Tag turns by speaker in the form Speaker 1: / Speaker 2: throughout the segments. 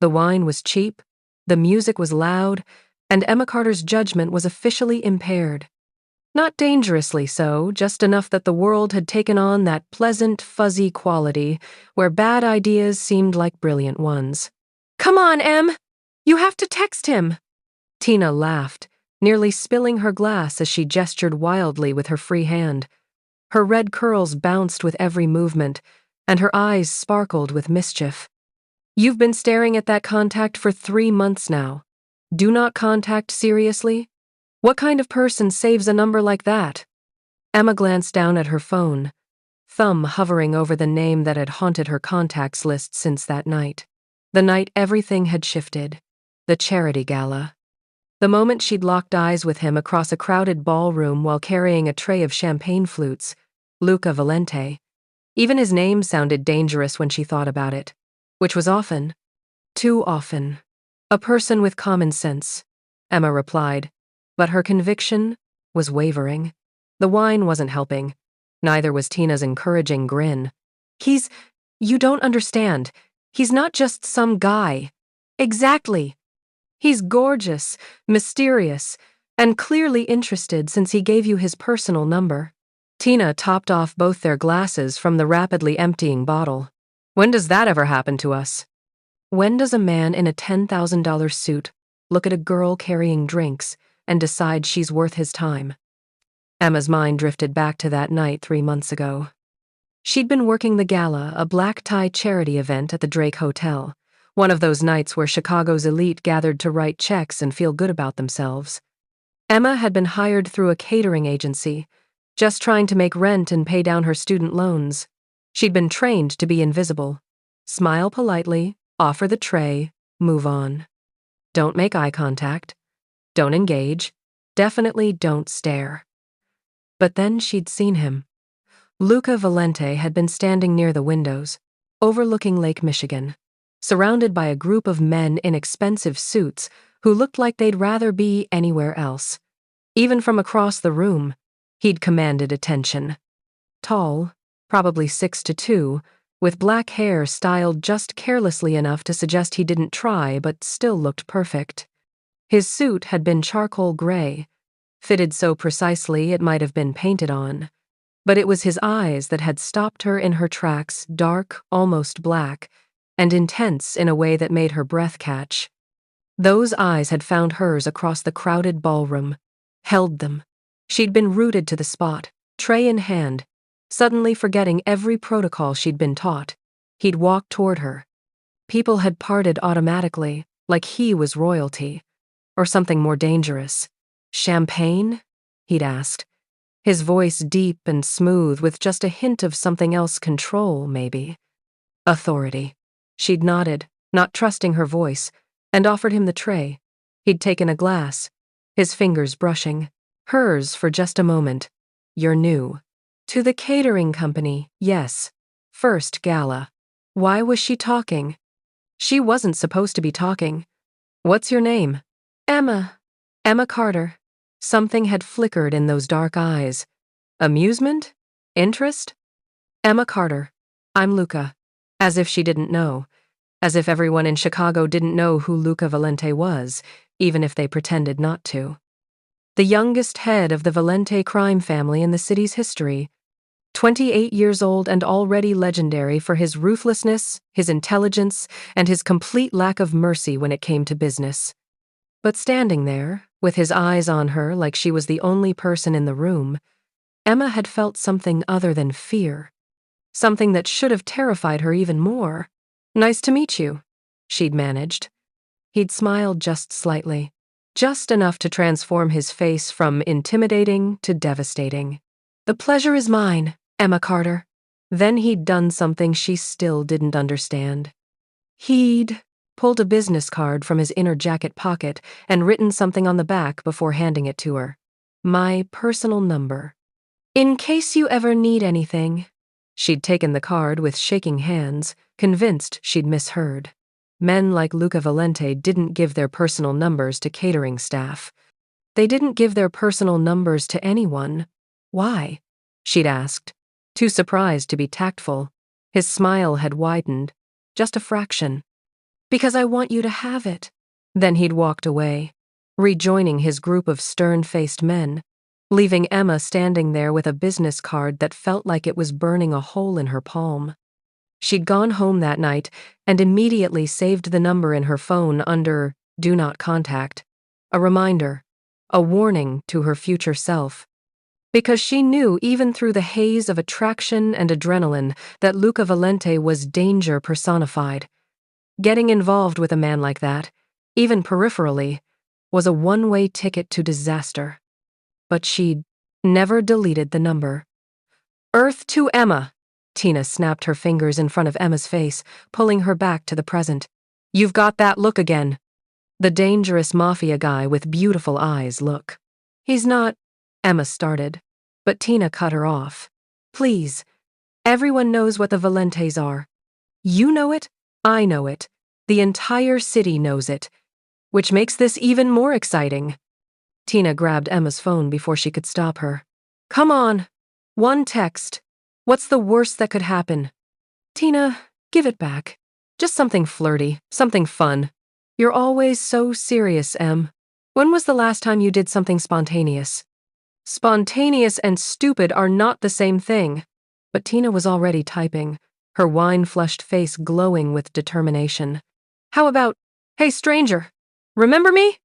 Speaker 1: The wine was cheap, the music was loud, and Emma Carter's judgment was officially impaired. Not dangerously so, just enough that the world had taken on that pleasant, fuzzy quality where bad ideas seemed like brilliant ones. "Come on, Em! You have to text him!" Tina laughed, nearly spilling her glass as she gestured wildly with her free hand. Her red curls bounced with every movement, and her eyes sparkled with mischief. "You've been staring at that contact for 3 months now. Do not contact seriously? What kind of person saves a number like that?" Emma glanced down at her phone, thumb hovering over the name that had haunted her contacts list since that night. The night everything had shifted. The charity gala. The moment she'd locked eyes with him across a crowded ballroom while carrying a tray of champagne flutes, Luca Valente. Even his name sounded dangerous when she thought about it, which was often. Too often. "A person with common sense," Emma replied, but her conviction was wavering. The wine wasn't helping. Neither was Tina's encouraging grin. You don't understand. He's not just some guy." "Exactly. He's gorgeous, mysterious, and clearly interested since he gave you his personal number." Tina topped off both their glasses from the rapidly emptying bottle. "When does that ever happen to us?" When does a man in a $10,000 suit look at a girl carrying drinks and decide she's worth his time? Emma's mind drifted back to that night 3 months ago. She'd been working the gala, a black-tie charity event at the Drake Hotel, one of those nights where Chicago's elite gathered to write checks and feel good about themselves. Emma had been hired through a catering agency, just trying to make rent and pay down her student loans. She'd been trained to be invisible. Smile politely, offer the tray, move on. Don't make eye contact. Don't engage. Definitely don't stare. But then she'd seen him. Luca Valente had been standing near the windows, overlooking Lake Michigan, surrounded by a group of men in expensive suits who looked like they'd rather be anywhere else. Even from across the room, he'd commanded attention. Tall, probably 6'2", with black hair styled just carelessly enough to suggest he didn't try but still looked perfect. His suit had been charcoal gray, fitted so precisely it might have been painted on. But it was his eyes that had stopped her in her tracks, dark, almost black, and intense in a way that made her breath catch. Those eyes had found hers across the crowded ballroom, held them. She'd been rooted to the spot, tray in hand, suddenly forgetting every protocol she'd been taught. He'd walked toward her. People had parted automatically, like he was royalty. Or something more dangerous. "Champagne?" he'd asked. His voice deep and smooth with just a hint of something else, control, maybe. Authority. She'd nodded, not trusting her voice, and offered him the tray. He'd taken a glass, his fingers brushing. Hers for just a moment. "You're new." "To the catering company, yes. First gala." Why was she talking? She wasn't supposed to be talking. "What's your name?" "Emma. Emma Carter." Something had flickered in those dark eyes. Amusement? Interest? "Emma Carter. I'm Luca." As if she didn't know. As if everyone in Chicago didn't know who Luca Valente was, even if they pretended not to. The youngest head of the Valente crime family in the city's history. 28 years old and already legendary for his ruthlessness, his intelligence, and his complete lack of mercy when it came to business. But standing there, with his eyes on her like she was the only person in the room, Emma had felt something other than fear. Something that should have terrified her even more. "Nice to meet you," she'd managed. He'd smiled just slightly, just enough to transform his face from intimidating to devastating. "The pleasure is mine, Emma Carter." Then he'd done something she still didn't understand. He'd pulled a business card from his inner jacket pocket and written something on the back before handing it to her. "My personal number. In case you ever need anything." She'd taken the card with shaking hands, convinced she'd misheard. Men like Luca Valente didn't give their personal numbers to catering staff. They didn't give their personal numbers to anyone. Why? She'd asked, too surprised to be tactful. His smile had widened, just a fraction. Because I want you to have it." Then he'd walked away, rejoining his group of stern-faced men, leaving Emma standing there with a business card that felt like it was burning a hole in her palm. She'd gone home that night and immediately saved the number in her phone under Do Not Contact, a reminder, a warning to her future self. Because she knew even through the haze of attraction and adrenaline that Luca Valente was danger personified. Getting involved with a man like that, even peripherally, was a one-way ticket to disaster. But she'd never deleted the number. "Earth to Emma!" Tina snapped her fingers in front of Emma's face, pulling her back to the present. "You've got that look again." The dangerous mafia guy with beautiful eyes look. "He's not," Emma started, but Tina cut her off. "Please, everyone knows what the Valentes are. You know it, I know it, the entire city knows it, which makes this even more exciting." Tina grabbed Emma's phone before she could stop her. "Come on, one text. What's the worst that could happen?" "Tina, give it back. Just something flirty, something fun. You're always so serious, Em. When was the last time you did something spontaneous?" Spontaneous and stupid are not the same thing. But Tina was already typing, her wine-flushed face glowing with determination. "How about, hey stranger, remember me?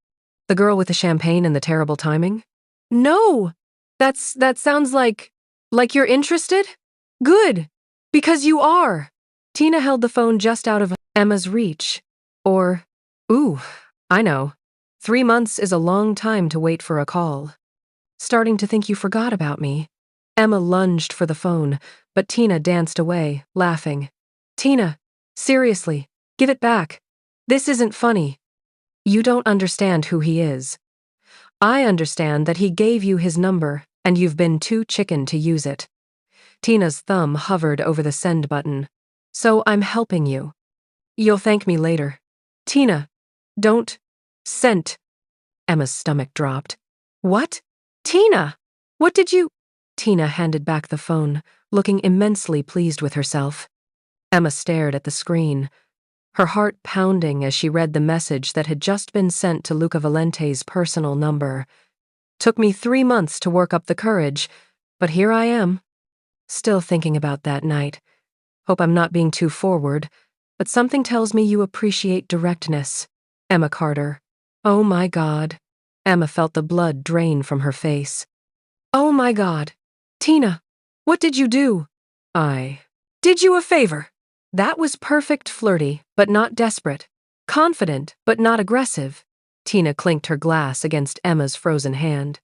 Speaker 1: The girl with the champagne and the terrible timing?" "No! That sounds like you're interested? Good, because you are." Tina held the phone just out of Emma's reach. Or, ooh, I know. 3 months is a long time to wait for a call. "Starting to think you forgot about me." Emma lunged for the phone, but Tina danced away, laughing. "Tina, seriously, give it back. This isn't funny. You don't understand who he is. I understand that he gave you his number, and you've been too chicken to use it." Tina's thumb hovered over the send button. "So I'm helping you. You'll thank me later." "Tina, don't. Sent." Emma's stomach dropped. "What? Tina, what did you—" Tina handed back the phone, looking immensely pleased with herself. Emma stared at the screen, her heart pounding as she read the message that had just been sent to Luca Valente's personal number. "Took me 3 months to work up the courage, but here I am. Still thinking about that night. Hope I'm not being too forward, but something tells me you appreciate directness. Emma Carter." "Oh my God." Emma felt the blood drain from her face. "Oh my God. Tina, what did you do?" "I did you a favor." That was perfect flirty, but not desperate. Confident, but not aggressive. Tina clinked her glass against Emma's frozen hand.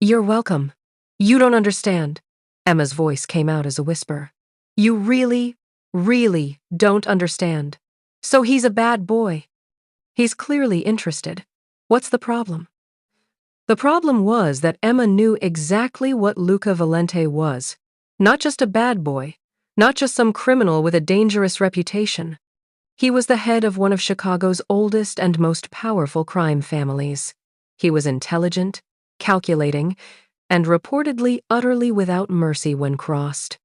Speaker 1: "You're welcome. You don't understand." Emma's voice came out as a whisper. "You really, really don't understand. So he's a bad boy. He's clearly interested. What's the problem?" The problem was that Emma knew exactly what Luca Valente was. Not just a bad boy, not just some criminal with a dangerous reputation. He was the head of one of Chicago's oldest and most powerful crime families. He was intelligent, calculating, and reportedly utterly without mercy when crossed.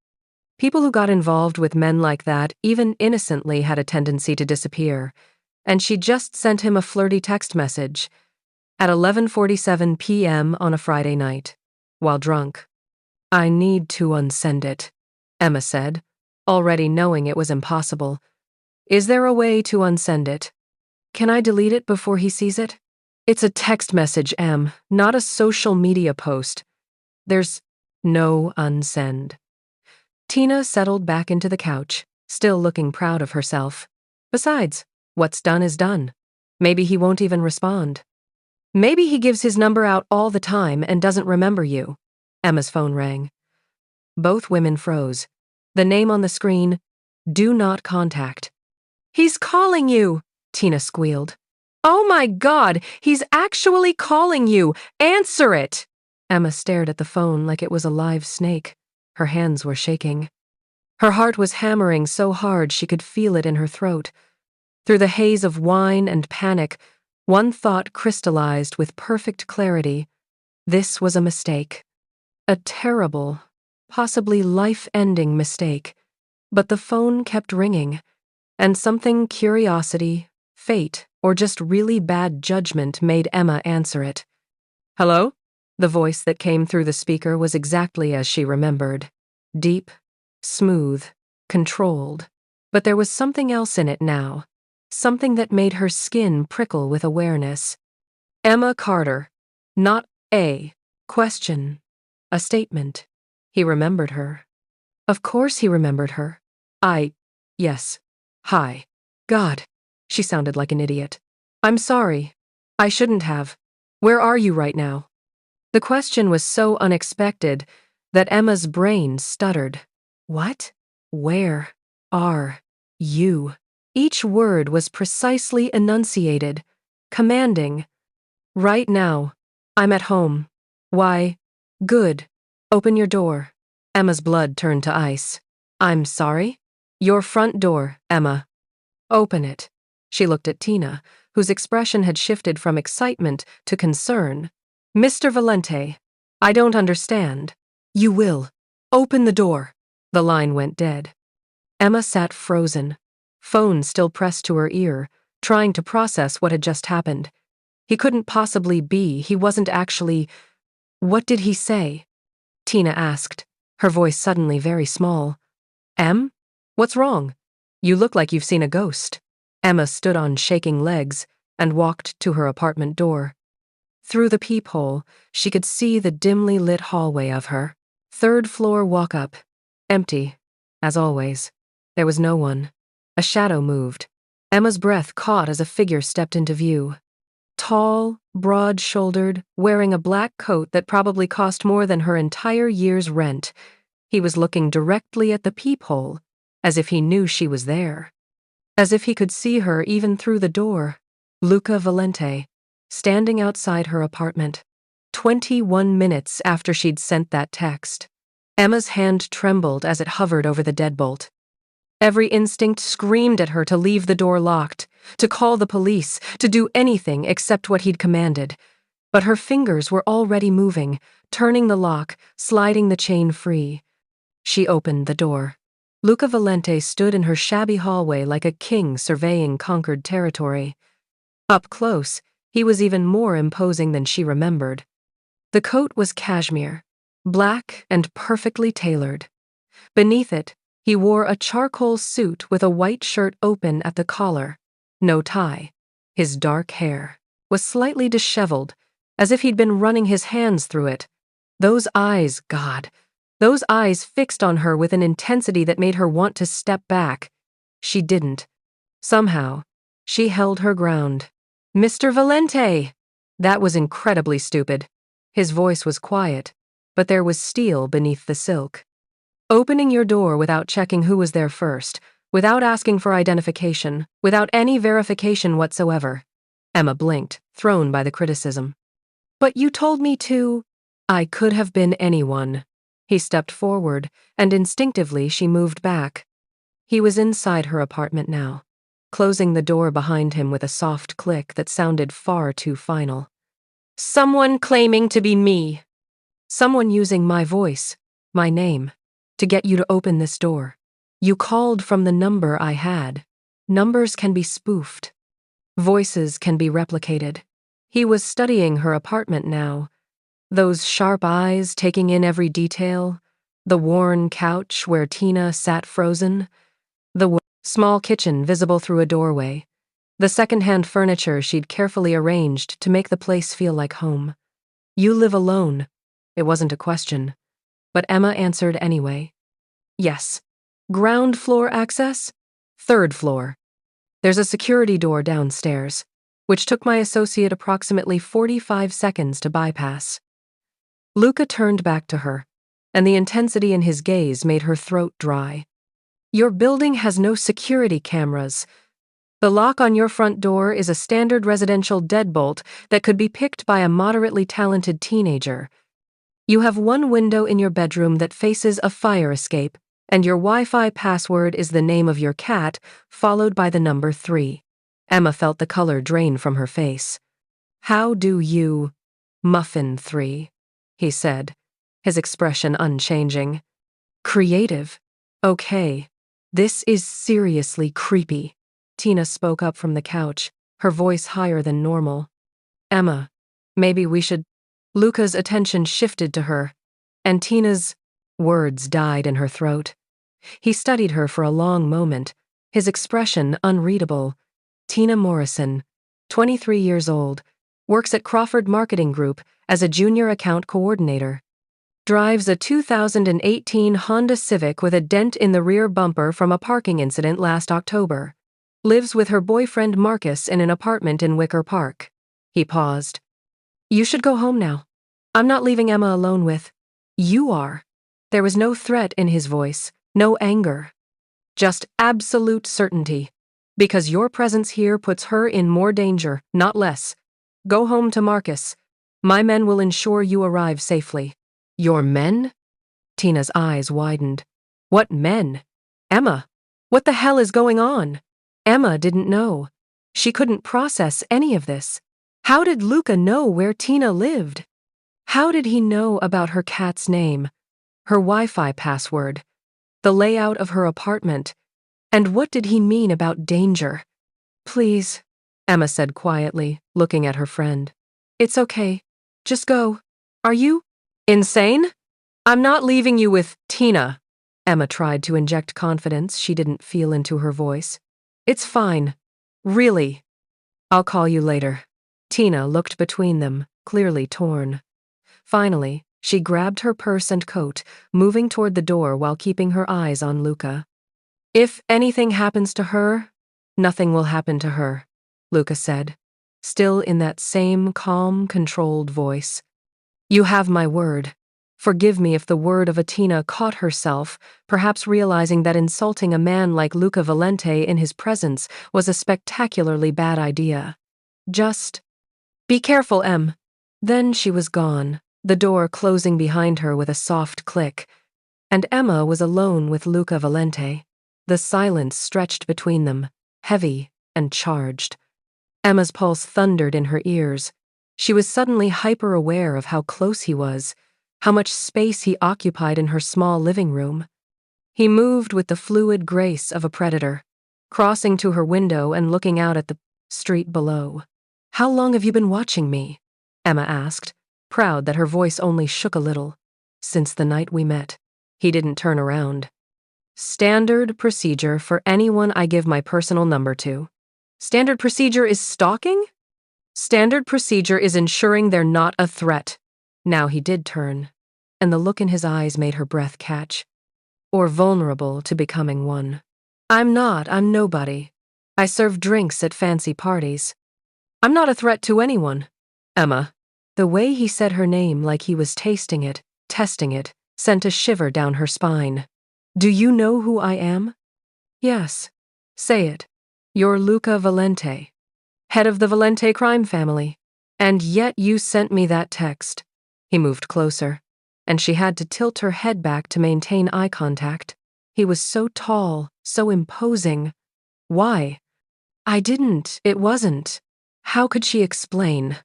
Speaker 1: People who got involved with men like that, even innocently, had a tendency to disappear, and she just sent him a flirty text message at 11:47 p.m. on a Friday night, while drunk. "I need to unsend it," Emma said, already knowing it was impossible. "Is there a way to unsend it? Can I delete it before he sees it?" "It's a text message, Em, not a social media post. There's no unsend." Tina settled back into the couch, still looking proud of herself. Besides, what's done is done. Maybe he won't even respond. Maybe he gives his number out all the time and doesn't remember you. Emma's phone rang. Both women froze. The name on the screen, Do Not Contact. "He's calling you," Tina squealed. "Oh my God, he's actually calling you. Answer it." Emma stared at the phone like it was a live snake. Her hands were shaking. Her heart was hammering so hard she could feel it in her throat. Through the haze of wine and panic, one thought crystallized with perfect clarity. This was a mistake. A terrible, possibly life-ending mistake. But the phone kept ringing, and something curiosity, fate or just really bad judgment made Emma answer it. "Hello?" The voice that came through the speaker was exactly as she remembered. Deep, smooth, controlled. But there was something else in it now. Something that made her skin prickle with awareness. Emma Carter. Not a question. A statement. He remembered her. Of course he remembered her. Yes. Hi. God. She sounded like an idiot. I'm sorry. I shouldn't have. Where are you right now? The question was so unexpected that Emma's brain stuttered. What? Where are you? Each word was precisely enunciated, commanding. Right now. I'm at home. Why? Good. Open your door. Emma's blood turned to ice. I'm sorry? Your front door, Emma. Open it. She looked at Tina, whose expression had shifted from excitement to concern. Mr. Valente, I don't understand. You will. Open the door. The line went dead. Emma sat frozen, phone still pressed to her ear, trying to process what had just happened. He couldn't possibly be, he wasn't actually. What did he say? Tina asked, her voice suddenly very small. Em? What's wrong? You look like you've seen a ghost. Emma stood on shaking legs and walked to her apartment door. Through the peephole, she could see the dimly lit hallway of her. Third floor walk-up. Empty, as always. There was no one. A shadow moved. Emma's breath caught as a figure stepped into view. Tall, broad-shouldered, wearing a black coat that probably cost more than her entire year's rent. He was looking directly at the peephole, as if he knew she was there. As if he could see her even through the door. Luca Valente, standing outside her apartment. 21 minutes after she'd sent that text. Emma's hand trembled as it hovered over the deadbolt. Every instinct screamed at her to leave the door locked, to call the police, to do anything except what he'd commanded. But her fingers were already moving, turning the lock, sliding the chain free. She opened the door. Luca Valente stood in her shabby hallway like a king surveying conquered territory. Up close, he was even more imposing than she remembered. The coat was cashmere, black and perfectly tailored. Beneath it, he wore a charcoal suit with a white shirt open at the collar, no tie. His dark hair was slightly disheveled, as if he'd been running his hands through it. Those eyes, God, those eyes fixed on her with an intensity that made her want to step back. She didn't. Somehow, she held her ground. Mr. Valente! That was incredibly stupid. His voice was quiet, but there was steel beneath the silk. Opening your door without checking who was there first, without asking for identification, without any verification whatsoever. Emma blinked, thrown by the criticism. But you told me to. I could have been anyone. He stepped forward, and instinctively she moved back. He was inside her apartment now, closing the door behind him with a soft click that sounded far too final. Someone claiming to be me. Someone using my voice, my name, to get you to open this door. You called from the number I had. Numbers can be spoofed. Voices can be replicated. He was studying her apartment now. Those sharp eyes taking in every detail. The worn couch where Tina sat frozen. The small kitchen visible through a doorway. The second-hand furniture she'd carefully arranged to make the place feel like home. You live alone. It wasn't a question. But Emma answered anyway. Yes. Ground floor access? Third floor. There's a security door downstairs, which took my associate approximately 45 seconds to bypass. Luca turned back to her, and the intensity in his gaze made her throat dry. Your building has no security cameras. The lock on your front door is a standard residential deadbolt that could be picked by a moderately talented teenager. You have one window in your bedroom that faces a fire escape, and your Wi-Fi password is the name of your cat, followed by the number 3. Emma felt the color drain from her face. How do you... Muffin 3, he said, his expression unchanging. Creative. Okay. This is seriously creepy. Tina spoke up from the couch, her voice higher than normal. Emma, maybe we should. Luca's attention shifted to her, and Tina's words died in her throat. He studied her for a long moment, his expression unreadable. Tina Morrison, 23 years old, works at Crawford Marketing Group as a junior account coordinator. Drives a 2018 Honda Civic with a dent in the rear bumper from a parking incident last October. Lives with her boyfriend Marcus in an apartment in Wicker Park. He paused. You should go home now. I'm not leaving Emma alone with. You are. There was no threat in his voice, no anger. Just absolute certainty. Because your presence here puts her in more danger, not less. Go home to Marcus. My men will ensure you arrive safely. Your men? Tina's eyes widened. What men? Emma, what the hell is going on? Emma didn't know. She couldn't process any of this. How did Luca know where Tina lived? How did he know about her cat's name, her Wi-Fi password, the layout of her apartment, and what did he mean about danger? Please, Emma said quietly, looking at her friend. It's okay. Just go. Are you insane? I'm not leaving you with Tina. Emma tried to inject confidence she didn't feel into her voice. It's fine. Really. I'll call you later. Tina looked between them, clearly torn. Finally, she grabbed her purse and coat, moving toward the door while keeping her eyes on Luca. If anything happens to her, nothing will happen to her, Luca said, still in that same calm, controlled voice. You have my word. Forgive me if the word of Tina caught herself, perhaps realizing that insulting a man like Luca Valente in his presence was a spectacularly bad idea. Just be careful, Em. Then she was gone, the door closing behind her with a soft click, and Emma was alone with Luca Valente. The silence stretched between them, heavy and charged. Emma's pulse thundered in her ears. She was suddenly hyper-aware of how close he was, how much space he occupied in her small living room. He moved with the fluid grace of a predator, crossing to her window and looking out at the street below. How long have you been watching me? Emma asked, proud that her voice only shook a little. Since the night we met. He didn't turn around. Standard procedure for anyone I give my personal number to. Standard procedure is stalking? Standard procedure is ensuring they're not a threat. Now he did turn, and the look in his eyes made her breath catch. Or vulnerable to becoming one. I'm nobody. I serve drinks at fancy parties. I'm not a threat to anyone. Emma. The way he said her name like he was tasting it, testing it, sent a shiver down her spine. Do you know who I am? Yes. Say it. You're Luca Valente, head of the Valente crime family. And yet you sent me that text. He moved closer, and she had to tilt her head back to maintain eye contact. He was so tall, so imposing. Why? It wasn't. How could she explain?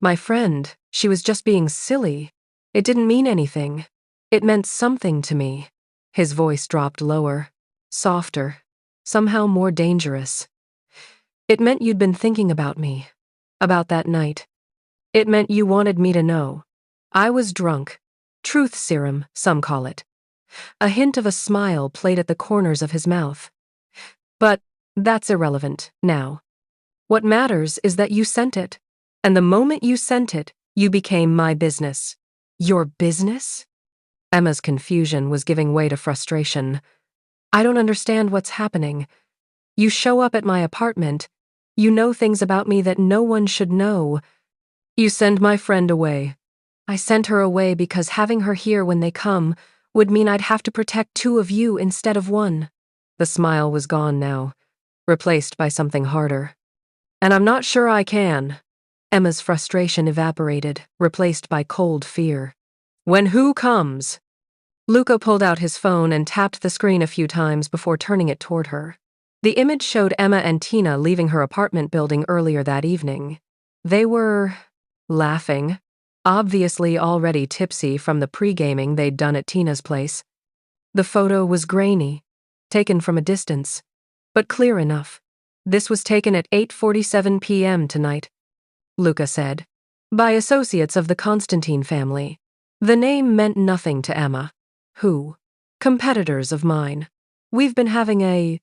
Speaker 1: My friend, she was just being silly. It didn't mean anything. It meant something to me. His voice dropped lower, softer, somehow more dangerous. It meant you'd been thinking about me, about that night. It meant you wanted me to know. I was drunk. Truth serum, some call it. A hint of a smile played at the corners of his mouth. But that's irrelevant now. What matters is that you sent it. And the moment you sent it, you became my business. Your business? Emma's confusion was giving way to frustration. I don't understand what's happening. You show up at my apartment. You know things about me that no one should know. You send my friend away. I sent her away because having her here when they come would mean I'd have to protect two of you instead of one. The smile was gone now, replaced by something harder. And I'm not sure I can. Emma's frustration evaporated, replaced by cold fear. When who comes? Luca pulled out his phone and tapped the screen a few times before turning it toward her. The image showed Emma and Tina leaving her apartment building earlier that evening. They were laughing, obviously already tipsy from the pre-gaming they'd done at Tina's place. The photo was grainy, taken from a distance, but clear enough. This was taken at 8:47 p.m. tonight, Luca said, by associates of the Constantine family. The name meant nothing to Emma. Who? Competitors of mine. We've been having a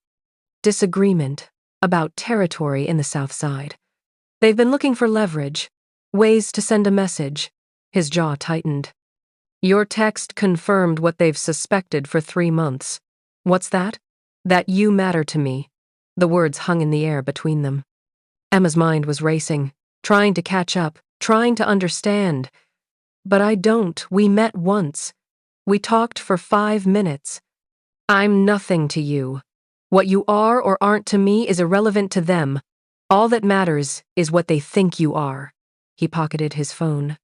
Speaker 1: disagreement about territory in the South Side. They've been looking for leverage, ways to send a message. His jaw tightened. Your text confirmed what they've suspected for 3 months. What's that? That you matter to me. The words hung in the air between them. Emma's mind was racing, trying to catch up, trying to understand. But I don't. We met once. We talked for 5 minutes. I'm nothing to you. What you are or aren't to me is irrelevant to them. All that matters is what they think you are. He pocketed his phone.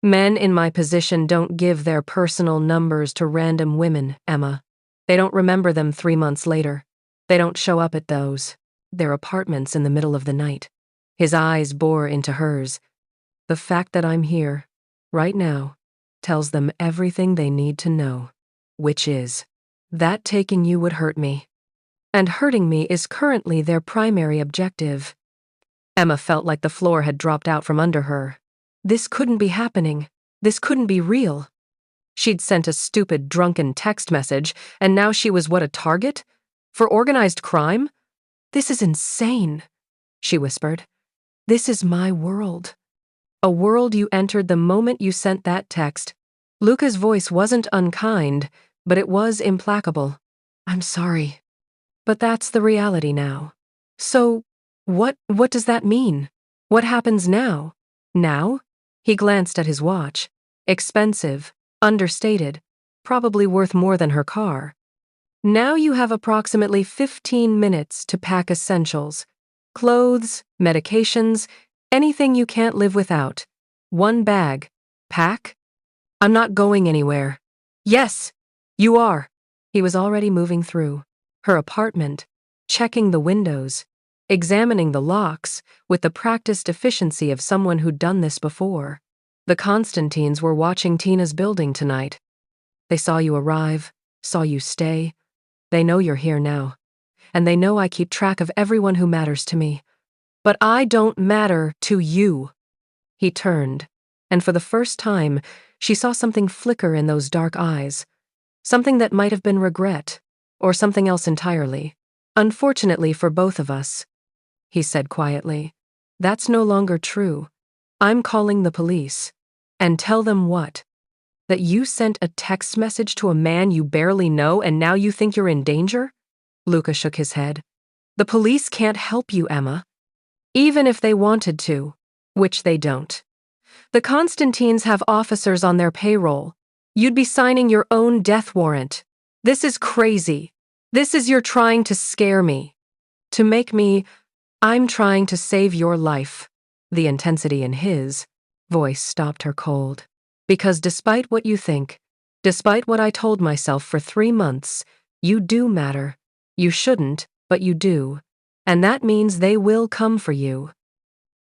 Speaker 1: Men in my position don't give their personal numbers to random women, Emma. They don't remember them 3 months later. They don't show up at their apartments in the middle of the night. His eyes bore into hers. The fact that I'm here, right now, tells them everything they need to know, which is that taking you would hurt me. And hurting me is currently their primary objective. Emma felt like the floor had dropped out from under her. This couldn't be happening. This couldn't be real. She'd sent a stupid, drunken text message, and now she was a target? For organized crime? This is insane, she whispered. This is my world. A world you entered the moment you sent that text. Luca's voice wasn't unkind, but it was implacable. I'm sorry. But that's the reality now. So, what does that mean? What happens now? Now? He glanced at his watch. Expensive, understated, probably worth more than her car. Now you have approximately 15 minutes to pack essentials. Clothes, medications, anything you can't live without. 1 bag. Pack? I'm not going anywhere. Yes, you are. He was already moving through her apartment, checking the windows, examining the locks with the practiced efficiency of someone who'd done this before. The Constantines were watching Tina's building tonight. They saw you arrive, saw you stay. They know you're here now. And they know I keep track of everyone who matters to me. But I don't matter to you. He turned, and for the first time, she saw something flicker in those dark eyes. Something that might have been regret, or something else entirely. Unfortunately for both of us, he said quietly, that's no longer true. I'm calling the police. And tell them what? That you sent a text message to a man you barely know and now you think you're in danger? Luca shook his head. The police can't help you, Emma. Even if they wanted to, which they don't. The Constantines have officers on their payroll. You'd be signing your own death warrant. This is crazy. This is you're trying to scare me. To make me, I'm trying to save your life. The intensity in his voice stopped her cold. Because despite what you think, despite what I told myself for 3 months, you do matter. You shouldn't, but you do. And that means they will come for you.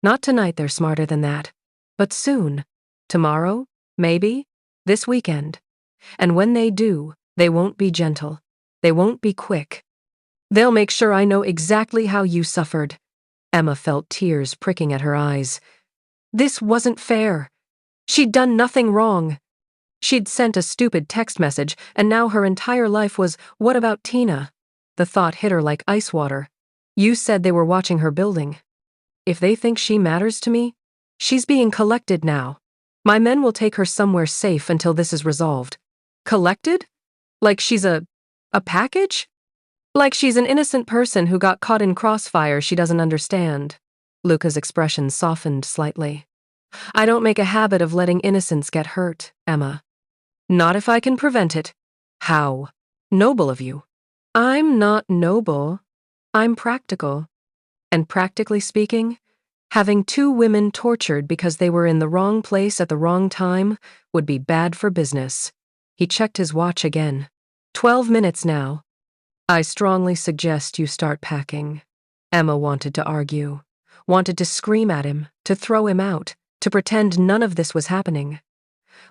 Speaker 1: Not tonight, they're smarter than that. But soon. Tomorrow, maybe, this weekend. And when they do, they won't be gentle. They won't be quick. They'll make sure I know exactly how you suffered. Emma felt tears pricking at her eyes. This wasn't fair. She'd done nothing wrong. She'd sent a stupid text message, and now her entire life was, what about Tina? The thought hit her like ice water. You said they were watching her building. If they think she matters to me, she's being collected now. My men will take her somewhere safe until this is resolved. Collected? Like she's a package? Like she's an innocent person who got caught in crossfire she doesn't understand. Luca's expression softened slightly. I don't make a habit of letting innocents get hurt, Emma. Not if I can prevent it. How? Noble of you. I'm not noble. I'm practical. And practically speaking, having 2 women tortured because they were in the wrong place at the wrong time would be bad for business. He checked his watch again. 12 minutes now. I strongly suggest you start packing. Emma wanted to argue, wanted to scream at him, to throw him out, to pretend none of this was happening.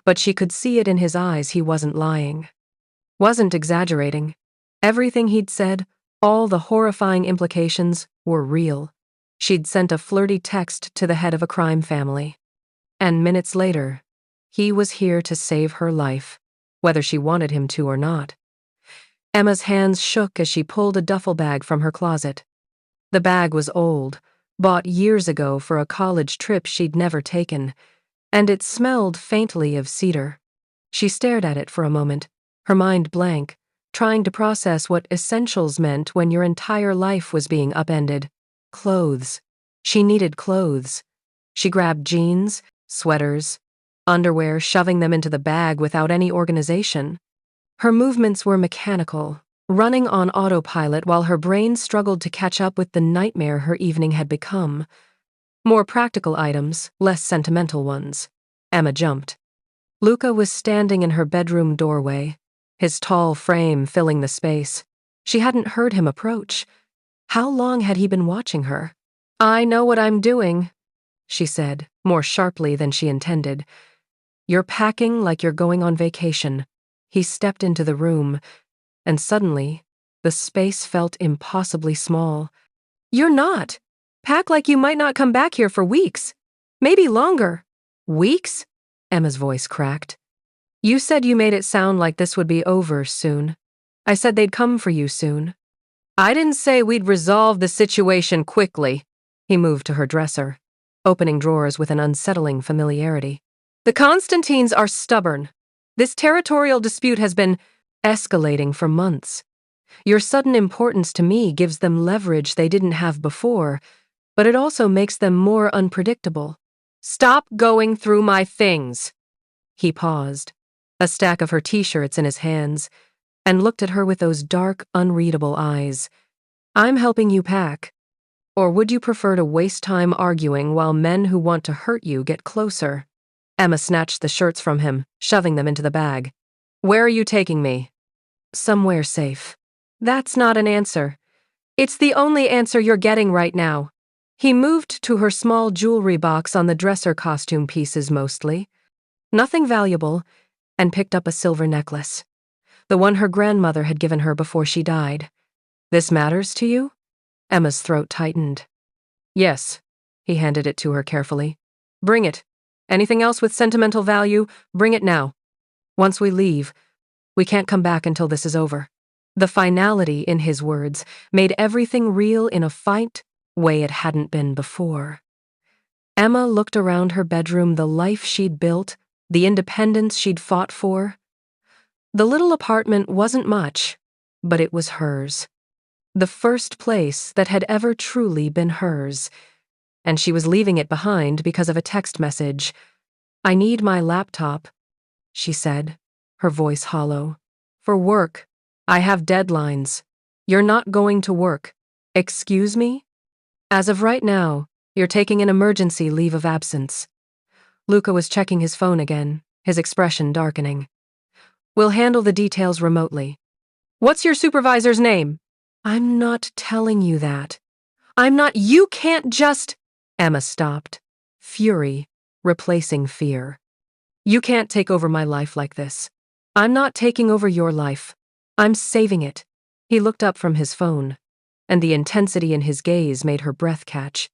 Speaker 1: But she could see it in his eyes he wasn't lying. Wasn't exaggerating. Everything he'd said All the horrifying implications were real. She'd sent a flirty text to the head of a crime family. And minutes later, he was here to save her life, whether she wanted him to or not. Emma's hands shook as she pulled a duffel bag from her closet. The bag was old, bought years ago for a college trip she'd never taken, and it smelled faintly of cedar. She stared at it for a moment, her mind blank, trying to process what essentials meant when your entire life was being upended. Clothes. She needed clothes. She grabbed jeans, sweaters, underwear, shoving them into the bag without any organization. Her movements were mechanical, running on autopilot while her brain struggled to catch up with the nightmare her evening had become. More practical items, less sentimental ones. Emma jumped. Luca was standing in her bedroom doorway, his tall frame filling the space. She hadn't heard him approach. How long had he been watching her? "I know what I'm doing," she said, more sharply than she intended. "You're packing like you're going on vacation." He stepped into the room, and suddenly, the space felt impossibly small. "You're not. Pack like you might not come back here for weeks. Maybe longer." "Weeks?" Emma's voice cracked. "You said you made it sound like this would be over soon. I said they'd come for you soon." "I didn't say we'd resolve the situation quickly." He moved to her dresser, opening drawers with an unsettling familiarity. "The Constantines are stubborn. This territorial dispute has been escalating for months. Your sudden importance to me gives them leverage they didn't have before, but it also makes them more unpredictable." "Stop going through my things." He paused, a stack of her t-shirts in his hands, and looked at her with those dark, unreadable eyes. "I'm helping you pack. Or would you prefer to waste time arguing while men who want to hurt you get closer?" Emma snatched the shirts from him, shoving them into the bag. "Where are you taking me?" "Somewhere safe." "That's not an answer. It's the only answer you're getting right now." He moved to her small jewelry box on the dresser, costume pieces mostly. Nothing valuable, and picked up a silver necklace. The one her grandmother had given her before she died. "This matters to you?" Emma's throat tightened. "Yes." He handed it to her carefully. "Bring it. Anything else with sentimental value, bring it now. Once we leave, we can't come back until this is over." The finality in his words made everything real in a fight way it hadn't been before. Emma looked around her bedroom, the life she'd built, the independence she'd fought for. The little apartment wasn't much, but it was hers. The first place that had ever truly been hers. And she was leaving it behind because of a text message. "I need my laptop," she said, her voice hollow. "For work. I have deadlines. You're not going to work. Excuse me? As of right now, you're taking an emergency leave of absence." Luca was checking his phone again, his expression darkening. "We'll handle the details remotely." "What's your supervisor's name?" "I'm not telling you that." You can't just—" Emma stopped, fury replacing fear. "You can't take over my life like this. I'm not taking over your life. I'm saving it." He looked up from his phone, and the intensity in his gaze made her breath catch.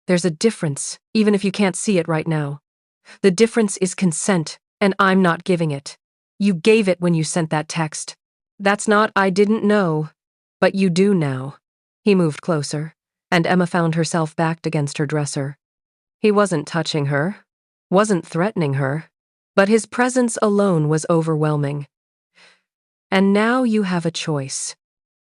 Speaker 1: "There's a difference, even if you can't see it right now. The difference is consent, and I'm not giving it. You gave it when you sent that text. That's not I didn't know, but you do now." He moved closer, and Emma found herself backed against her dresser. He wasn't touching her, wasn't threatening her, but his presence alone was overwhelming. "And now you have a choice.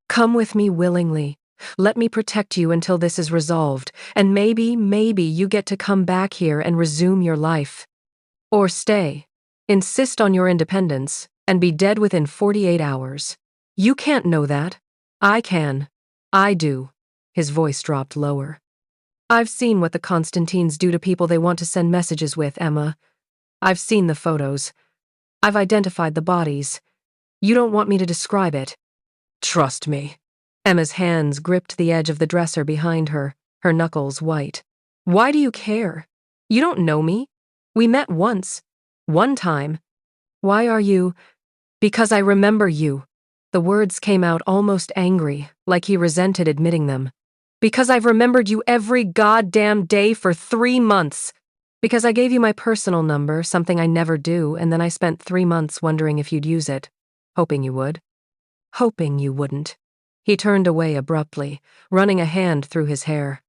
Speaker 1: Come with me willingly. Let me protect you until this is resolved, and maybe you get to come back here and resume your life. Or stay, insist on your independence, and be dead within 48 hours. You can't know that. I can. I do." His voice dropped lower. "I've seen what the Constantines do to people they want to send messages with, Emma. I've seen the photos. I've identified the bodies. You don't want me to describe it." "Trust me." Emma's hands gripped the edge of the dresser behind her, her knuckles white. "Why do you care? You don't know me. We met once. One time. Why are you—" "Because I remember you." The words came out almost angry, like he resented admitting them. Because I've remembered you every goddamn day for 3 months. Because I gave you my personal number, something I never do, and then I spent 3 months wondering if you'd use it. Hoping you would. Hoping you wouldn't. He turned away abruptly, running a hand through his hair.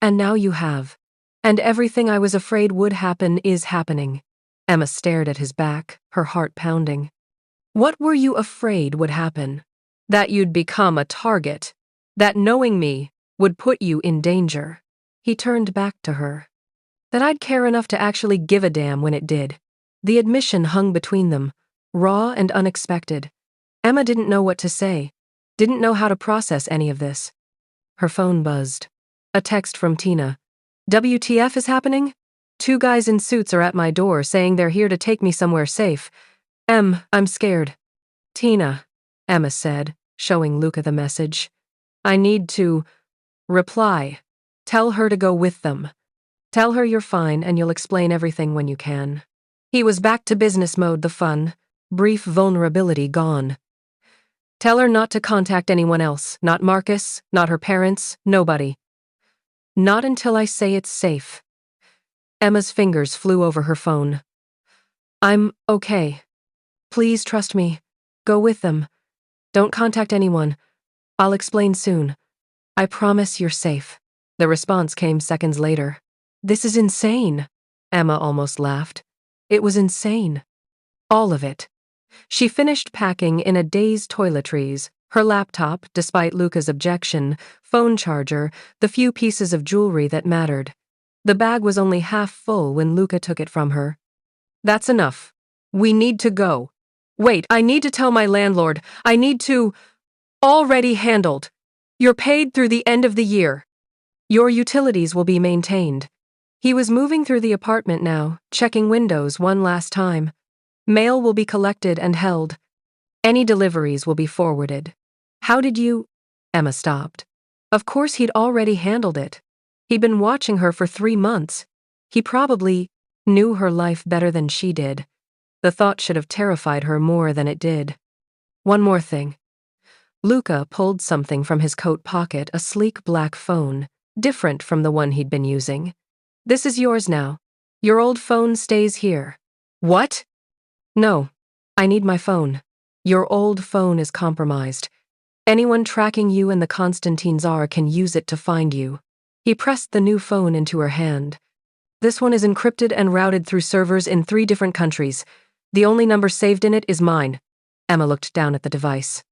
Speaker 1: And now you have. And everything I was afraid would happen is happening. Emma stared at his back, her heart pounding. What were you afraid would happen? That you'd become a target. That knowing me would put you in danger. He turned back to her. That I'd care enough to actually give a damn when it did. The admission hung between them, raw and unexpected. Emma didn't know what to say, didn't know how to process any of this. Her phone buzzed. A text from Tina. WTF is happening? 2 guys in suits are at my door saying they're here to take me somewhere safe. I'm scared. Tina, Emma said, showing Luca the message. I need to reply. Tell her to go with them. Tell her you're fine and you'll explain everything when you can. He was back to business mode, the fun, brief vulnerability gone. Tell her not to contact anyone else, not Marcus, not her parents, nobody. Not until I say it's safe. Emma's fingers flew over her phone. I'm okay. Please trust me. Go with them. Don't contact anyone. I'll explain soon. I promise you're safe. The response came seconds later. This is insane. Emma almost laughed. It was insane. All of it. She finished packing in a day's toiletries, her laptop, despite Luca's objection, phone charger, the few pieces of jewelry that mattered. The bag was only half full when Luca took it from her. That's enough. We need to go. Wait, I need to tell my landlord. I need to... Already handled. You're paid through the end of the year. Your utilities will be maintained. He was moving through the apartment now, checking windows one last time. Mail will be collected and held. Any deliveries will be forwarded. How did you... Emma stopped. Of course he'd already handled it. He'd been watching her for 3 months. He probably knew her life better than she did. The thought should have terrified her more than it did. One more thing. Luca pulled something from his coat pocket, a sleek black phone, different from the one he'd been using. This is yours now. Your old phone stays here. What? No. I need my phone. Your old phone is compromised. Anyone tracking you and the Constantine Tsar can use it to find you. He pressed the new phone into her hand. This one is encrypted and routed through servers in 3 different countries. The only number saved in it is mine. Emma looked down at the device.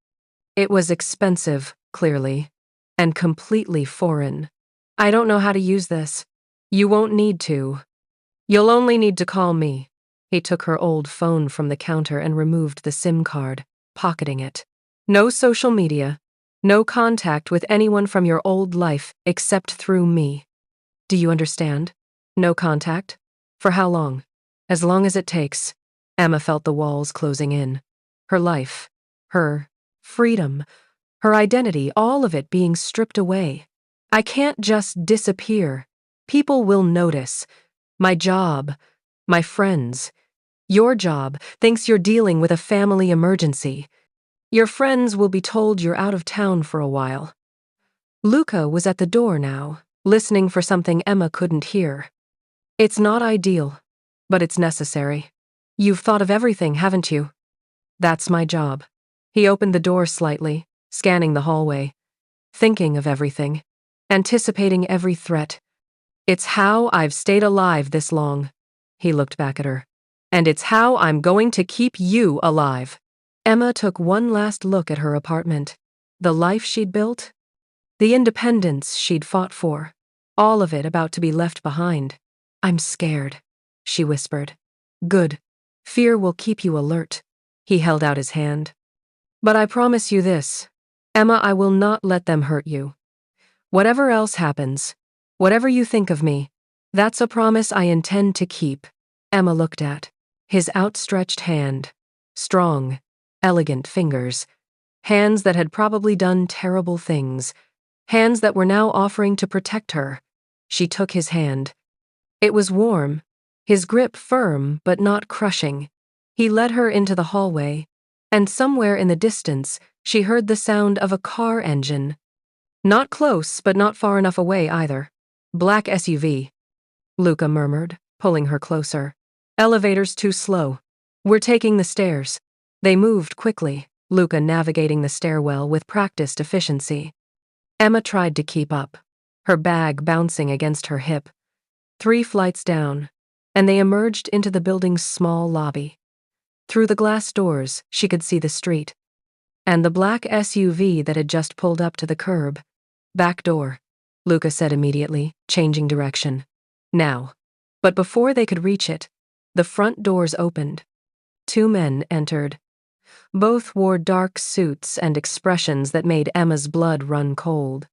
Speaker 1: It was expensive, clearly, and completely foreign. I don't know how to use this. You won't need to. You'll only need to call me. He took her old phone from the counter and removed the SIM card, pocketing it. No social media. No contact with anyone from your old life except through me. Do you understand? No contact? For how long? As long as it takes. Emma felt the walls closing in. Her life, her freedom, her identity, all of it being stripped away. I can't just disappear. People will notice. My job, my friends. Your job thinks you're dealing with a family emergency. Your friends will be told you're out of town for a while. Luca was at the door now, listening for something Emma couldn't hear. It's not ideal, but it's necessary. You've thought of everything, haven't you? That's my job. He opened the door slightly, scanning the hallway. Thinking of everything. Anticipating every threat. It's how I've stayed alive this long. He looked back at her. And it's how I'm going to keep you alive. Emma took one last look at her apartment. The life she'd built. The independence she'd fought for. All of it about to be left behind. I'm scared, she whispered. Good. Fear will keep you alert. He held out his hand. But I promise you this. Emma, I will not let them hurt you. Whatever else happens, whatever you think of me, that's a promise I intend to keep. Emma looked at his outstretched hand. Strong, elegant fingers. Hands that had probably done terrible things. Hands that were now offering to protect her. She took his hand. It was warm, his grip firm but not crushing. He led her into the hallway, and somewhere in the distance, She heard the sound of a car engine. Not close, but not far enough away either. Black SUV. Luca murmured, pulling her closer. Elevator's too slow. We're taking the stairs. They moved quickly, Luca navigating the stairwell with practiced efficiency. Emma tried to keep up, her bag bouncing against her hip. 3 flights down, and they emerged into the building's small lobby. Through the glass doors, she could see the street. And the black SUV that had just pulled up to the curb. Back door, Luca said immediately, changing direction. Now. But before they could reach it, the front doors opened. 2 men entered. Both wore dark suits and expressions that made Emma's blood run cold.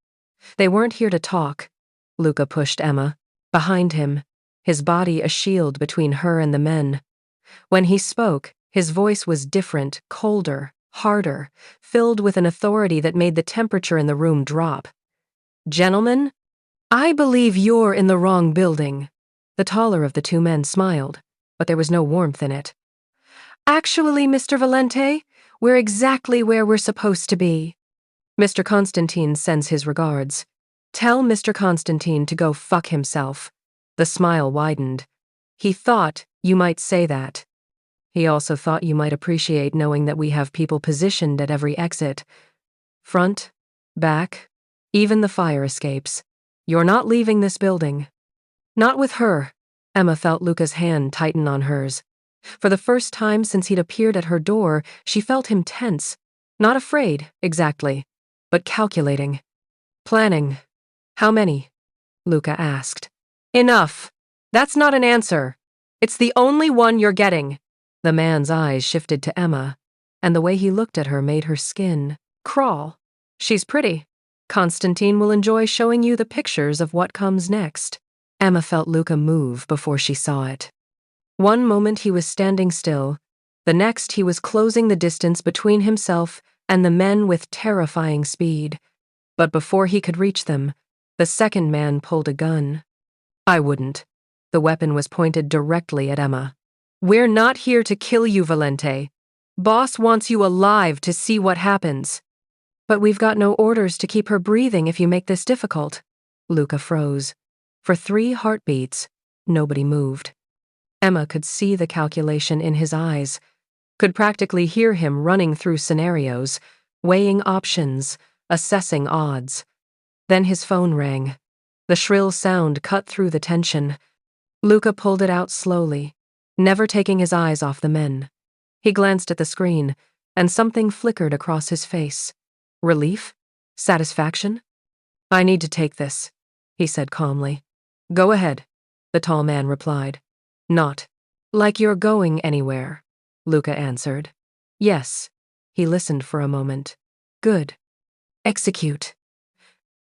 Speaker 1: They weren't here to talk. Luca pushed Emma. Behind him, his body a shield between her and the men. When he spoke, his voice was different, colder, harder, filled with an authority that made the temperature in the room drop. Gentlemen, I believe you're in the wrong building. The taller of the 2 men smiled, but there was no warmth in it. Actually, Mr. Valente, we're exactly where we're supposed to be. Mr. Constantine sends his regards. Tell Mr. Constantine to go fuck himself. The smile widened. He thought you might say that. He also thought you might appreciate knowing that we have people positioned at every exit. Front, back, even the fire escapes. You're not leaving this building. Not with her. Emma felt Luca's hand tighten on hers. For the first time since he'd appeared at her door, she felt him tense. Not afraid, exactly, but calculating. Planning. How many? Luca asked. Enough. That's not an answer. It's the only one you're getting. The man's eyes shifted to Emma, and the way he looked at her made her skin crawl. She's pretty. Constantine will enjoy showing you the pictures of what comes next. Emma felt Luca move before she saw it. One moment he was standing still, the next he was closing the distance between himself and the men with terrifying speed. But before he could reach them, the second man pulled a gun. I wouldn't. The weapon was pointed directly at Emma. We're not here to kill you, Valente. Boss wants you alive to see what happens. But we've got no orders to keep her breathing if you make this difficult. Luca froze. For 3 heartbeats, nobody moved. Emma could see the calculation in his eyes, could practically hear him running through scenarios, weighing options, assessing odds. Then his phone rang. The shrill sound cut through the tension. Luca pulled it out slowly, never taking his eyes off the men. He glanced at the screen, and something flickered across his face. Relief? Satisfaction? I need to take this, he said calmly. Go ahead, the tall man replied. Not like you're going anywhere, Luca answered. Yes. He listened for a moment. Good. Execute.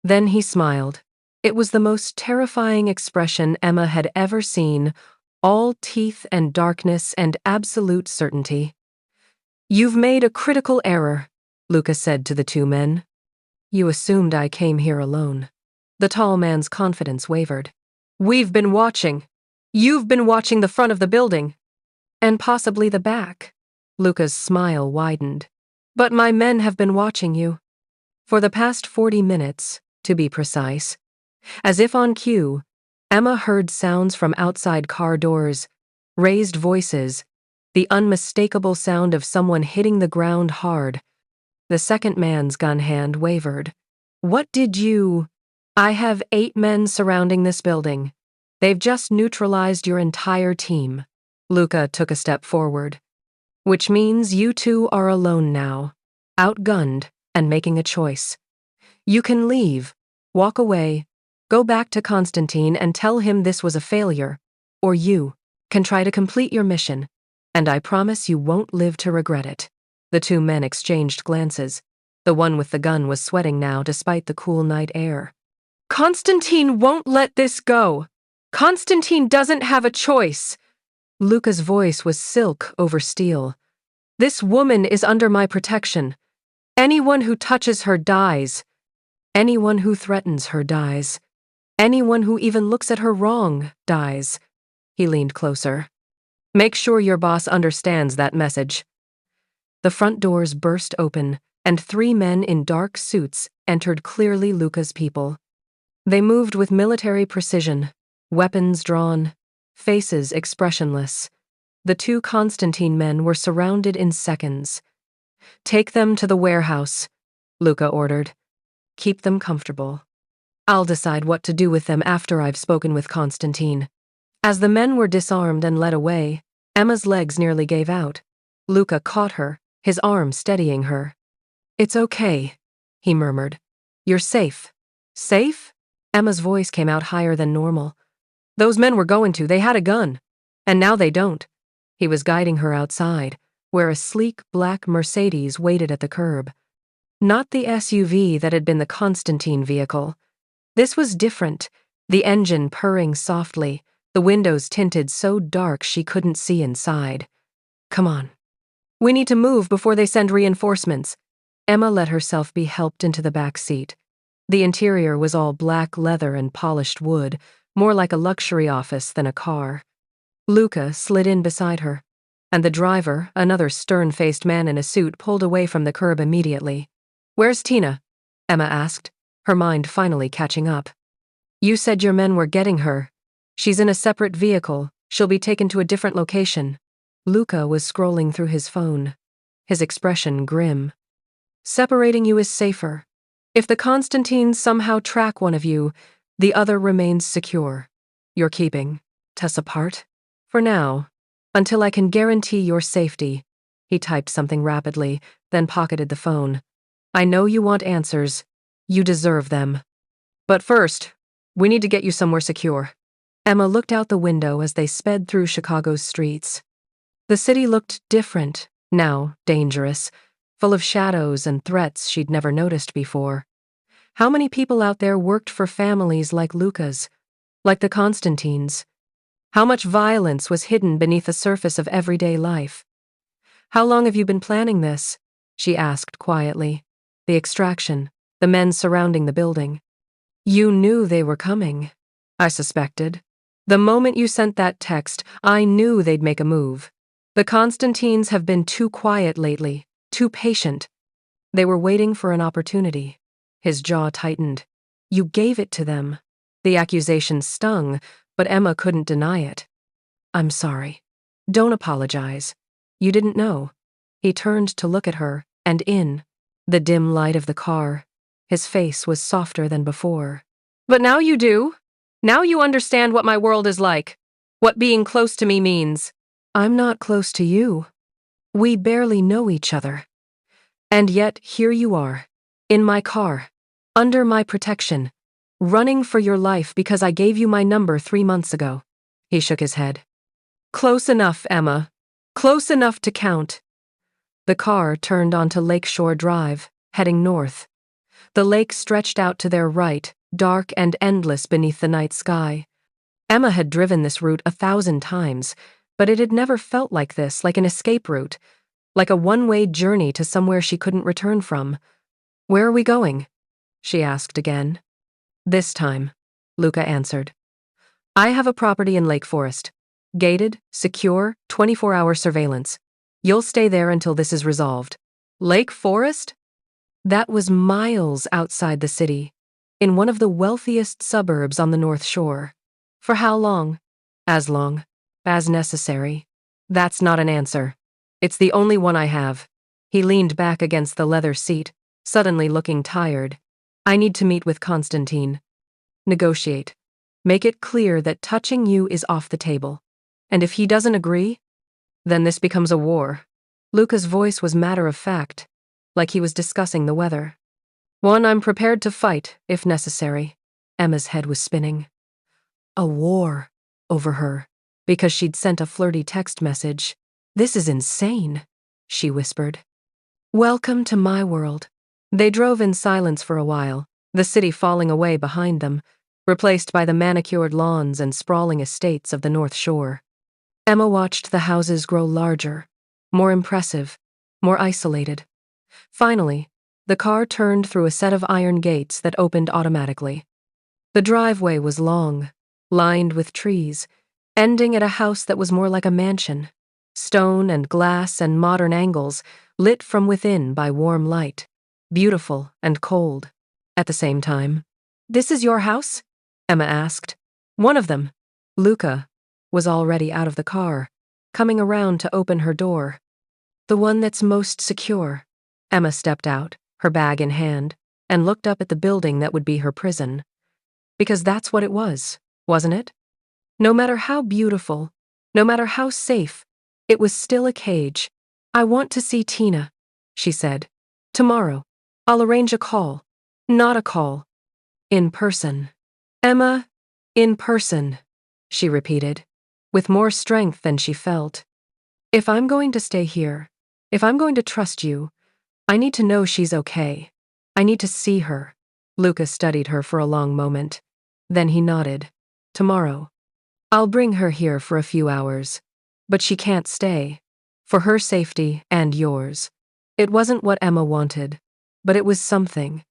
Speaker 1: Then he smiled. It was the most terrifying expression Emma had ever seen, all teeth and darkness and absolute certainty. You've made a critical error, Luca said to the 2 men. You assumed I came here alone. The tall man's confidence wavered. We've been watching. You've been watching the front of the building. And possibly the back. Luca's smile widened. But my men have been watching you. For the past 40 minutes, to be precise. As if on cue, Emma heard sounds from outside car doors, raised voices, the unmistakable sound of someone hitting the ground hard. The second man's gun hand wavered. What did you... I have 8 men surrounding this building. They've just neutralized your entire team. Luca took a step forward. Which means you 2 are alone now, outgunned and making a choice. You can leave, walk away, go back to Constantine and tell him this was a failure, or you can try to complete your mission, and I promise you won't live to regret it. The 2 men exchanged glances. The one with the gun was sweating now despite the cool night air. Constantine won't let this go. Constantine doesn't have a choice. Luca's voice was silk over steel. This woman is under my protection. Anyone who touches her dies. Anyone who threatens her dies. Anyone who even looks at her wrong dies. He leaned closer. Make sure your boss understands that message. The front doors burst open, and 3 men in dark suits entered clearly Luca's people. They moved with military precision, weapons drawn, faces expressionless. The 2 Constantine men were surrounded in seconds. "Take them to the warehouse," Luca ordered. "Keep them comfortable. I'll decide what to do with them after I've spoken with Constantine." As the men were disarmed and led away, Emma's legs nearly gave out. Luca caught her, his arm steadying her. "It's okay," he murmured. "You're safe." "Safe?" Emma's voice came out higher than normal. "Those men were going to. They had a gun. And now they don't." He was guiding her outside, where a sleek black Mercedes waited at the curb. Not the SUV that had been the Constantine vehicle. This was different, the engine purring softly, the windows tinted so dark she couldn't see inside. "Come on. We need to move before they send reinforcements." Emma let herself be helped into the back seat. The interior was all black leather and polished wood, more like a luxury office than a car. Luca slid in beside her, and the driver, another stern-faced man in a suit, pulled away from the curb immediately. "Where's Tina?" Emma asked, her mind finally catching up. "You said your men were getting her. She's in a separate vehicle. She'll be taken to a different location." Luca was scrolling through his phone, his expression grim. "Separating you is safer. If the Constantines somehow track one of you, the other remains secure. You're keeping Tess apart? For now, until I can guarantee your safety." He typed something rapidly, then pocketed the phone. "I know you want answers. You deserve them. But first, we need to get you somewhere secure." Emma looked out the window as they sped through Chicago's streets. The city looked different, now dangerous, full of shadows and threats she'd never noticed before. How many people out there worked for families like Luca's, like the Constantines? How much violence was hidden beneath the surface of everyday life? "How long have you been planning this?" she asked quietly. "The extraction, the men surrounding the building." "You knew they were coming." "I suspected. The moment you sent that text, I knew they'd make a move. The Constantines have been too quiet lately, too patient. They were waiting for an opportunity." His jaw tightened. "You gave it to them." The accusation stung, but Emma couldn't deny it. "I'm sorry. Don't apologize. You didn't know." He turned to look at her, and in the dim light of the car, his face was softer than before. "But now you do. Now you understand what my world is like, what being close to me means." "I'm not close to you. We barely know each other. And yet here you are, in my car, under my protection, running for your life because I gave you my number 3 months ago." He shook his head. "Close enough, Emma. Close enough to count." The car turned onto Lakeshore Drive, heading north. The lake stretched out to their right, dark and endless beneath the night sky. Emma had driven this route 1,000 times, but it had never felt like this, like an escape route, like a one-way journey to somewhere she couldn't return from. "Where are we going?" she asked again. "This time," Luca answered. "I have a property in Lake Forest. Gated, secure, 24-hour surveillance. You'll stay there until this is resolved." Lake Forest? That was miles outside the city, in one of the wealthiest suburbs on the North Shore. "For how long?" "As long as necessary." "That's not an answer. It's the only one I have." He leaned back against the leather seat, suddenly looking tired. "I need to meet with Constantine. Negotiate. Make it clear that touching you is off the table. And if he doesn't agree, then this becomes a war." Luca's voice was matter-of-fact, like he was discussing the weather. "One I'm prepared to fight, if necessary." Emma's head was spinning. A war over her, because she'd sent a flirty text message. "This is insane," she whispered. "Welcome to my world." They drove in silence for a while, the city falling away behind them, replaced by the manicured lawns and sprawling estates of the North Shore. Emma watched the houses grow larger, more impressive, more isolated. Finally, the car turned through a set of iron gates that opened automatically. The driveway was long, lined with trees, ending at a house that was more like a mansion. Stone and glass and modern angles, lit from within by warm light. beautiful and cold at the same time. "This is your house?" Emma asked. "One of them." Luca was already out of the car, coming around to open her door. "The one that's most secure." Emma stepped out, her bag in hand, and looked up at the building that would be her prison. Because that's what it was, wasn't it? No matter how beautiful, no matter how safe, it was still a cage. "I want to see Tina," she said. "Tomorrow. I'll arrange a call." Not a call. In person. "Emma, in person," she repeated, with more strength than she felt. "If I'm going to stay here, if I'm going to trust you, I need to know she's okay. I need to see her." Luca studied her for a long moment. Then he nodded. "Tomorrow. I'll bring her here for a few hours. But she can't stay. For her safety and yours." It wasn't what Emma wanted, but it was something.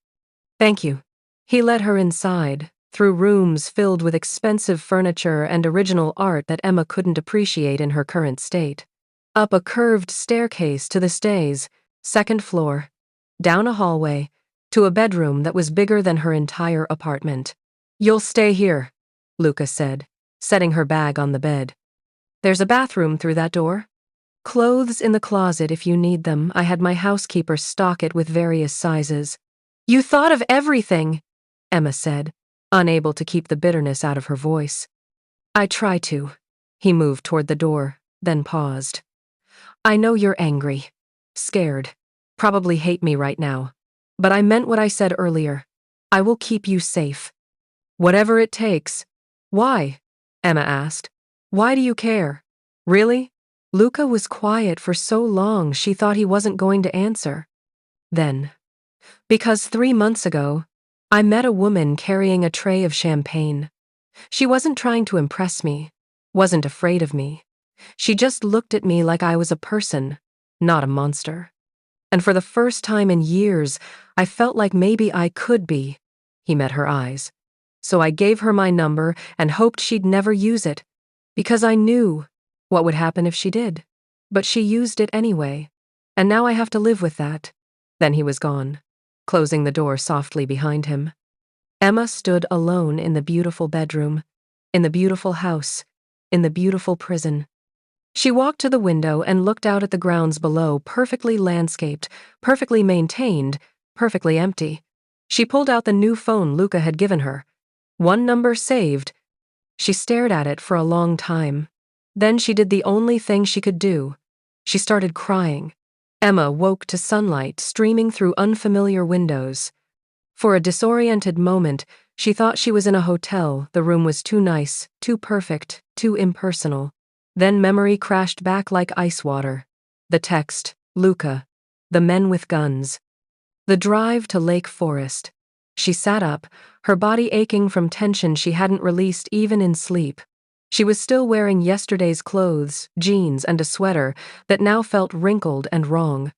Speaker 1: "Thank you." He led her inside, through rooms filled with expensive furniture and original art that Emma couldn't appreciate in her current state. Up a curved staircase to the stays, second floor, down a hallway, to a bedroom that was bigger than her entire apartment. "You'll stay here," Luca said, setting her bag on the bed. "There's a bathroom through that door. Clothes in the closet if you need them. I had my housekeeper stock it with various sizes." "You thought of everything," Emma said, unable to keep the bitterness out of her voice. "I try to." He moved toward the door, then paused. "I know you're angry, scared, probably hate me right now. But I meant what I said earlier. I will keep you safe. Whatever it takes." "Why?" Emma asked. "Why do you care? Really?" Luca was quiet for so long she thought he wasn't going to answer. Then, "Because 3 months ago, I met a woman carrying a tray of champagne. She wasn't trying to impress me, wasn't afraid of me. She just looked at me like I was a person, not a monster. And for the first time in years, I felt like maybe I could be." He met her eyes. "So I gave her my number and hoped she'd never use it, because I knew what would happen if she did. But she used it anyway, and now I have to live with that." Then he was gone, closing the door softly behind him. Emma stood alone in the beautiful bedroom, in the beautiful house, in the beautiful prison. She walked to the window and looked out at the grounds below, perfectly landscaped, perfectly maintained, perfectly empty. She pulled out the new phone Luca had given her. One number saved. She stared at it for a long time. Then she did the only thing she could do. She started crying. Emma woke to sunlight streaming through unfamiliar windows. For a disoriented moment, she thought she was in a hotel. The room was too nice, too perfect, too impersonal. Then memory crashed back like ice water. The text, Luca, the men with guns. The drive to Lake Forest. She sat up, her body aching from tension she hadn't released even in sleep. She was still wearing yesterday's clothes, jeans, and a sweater that now felt wrinkled and wrong.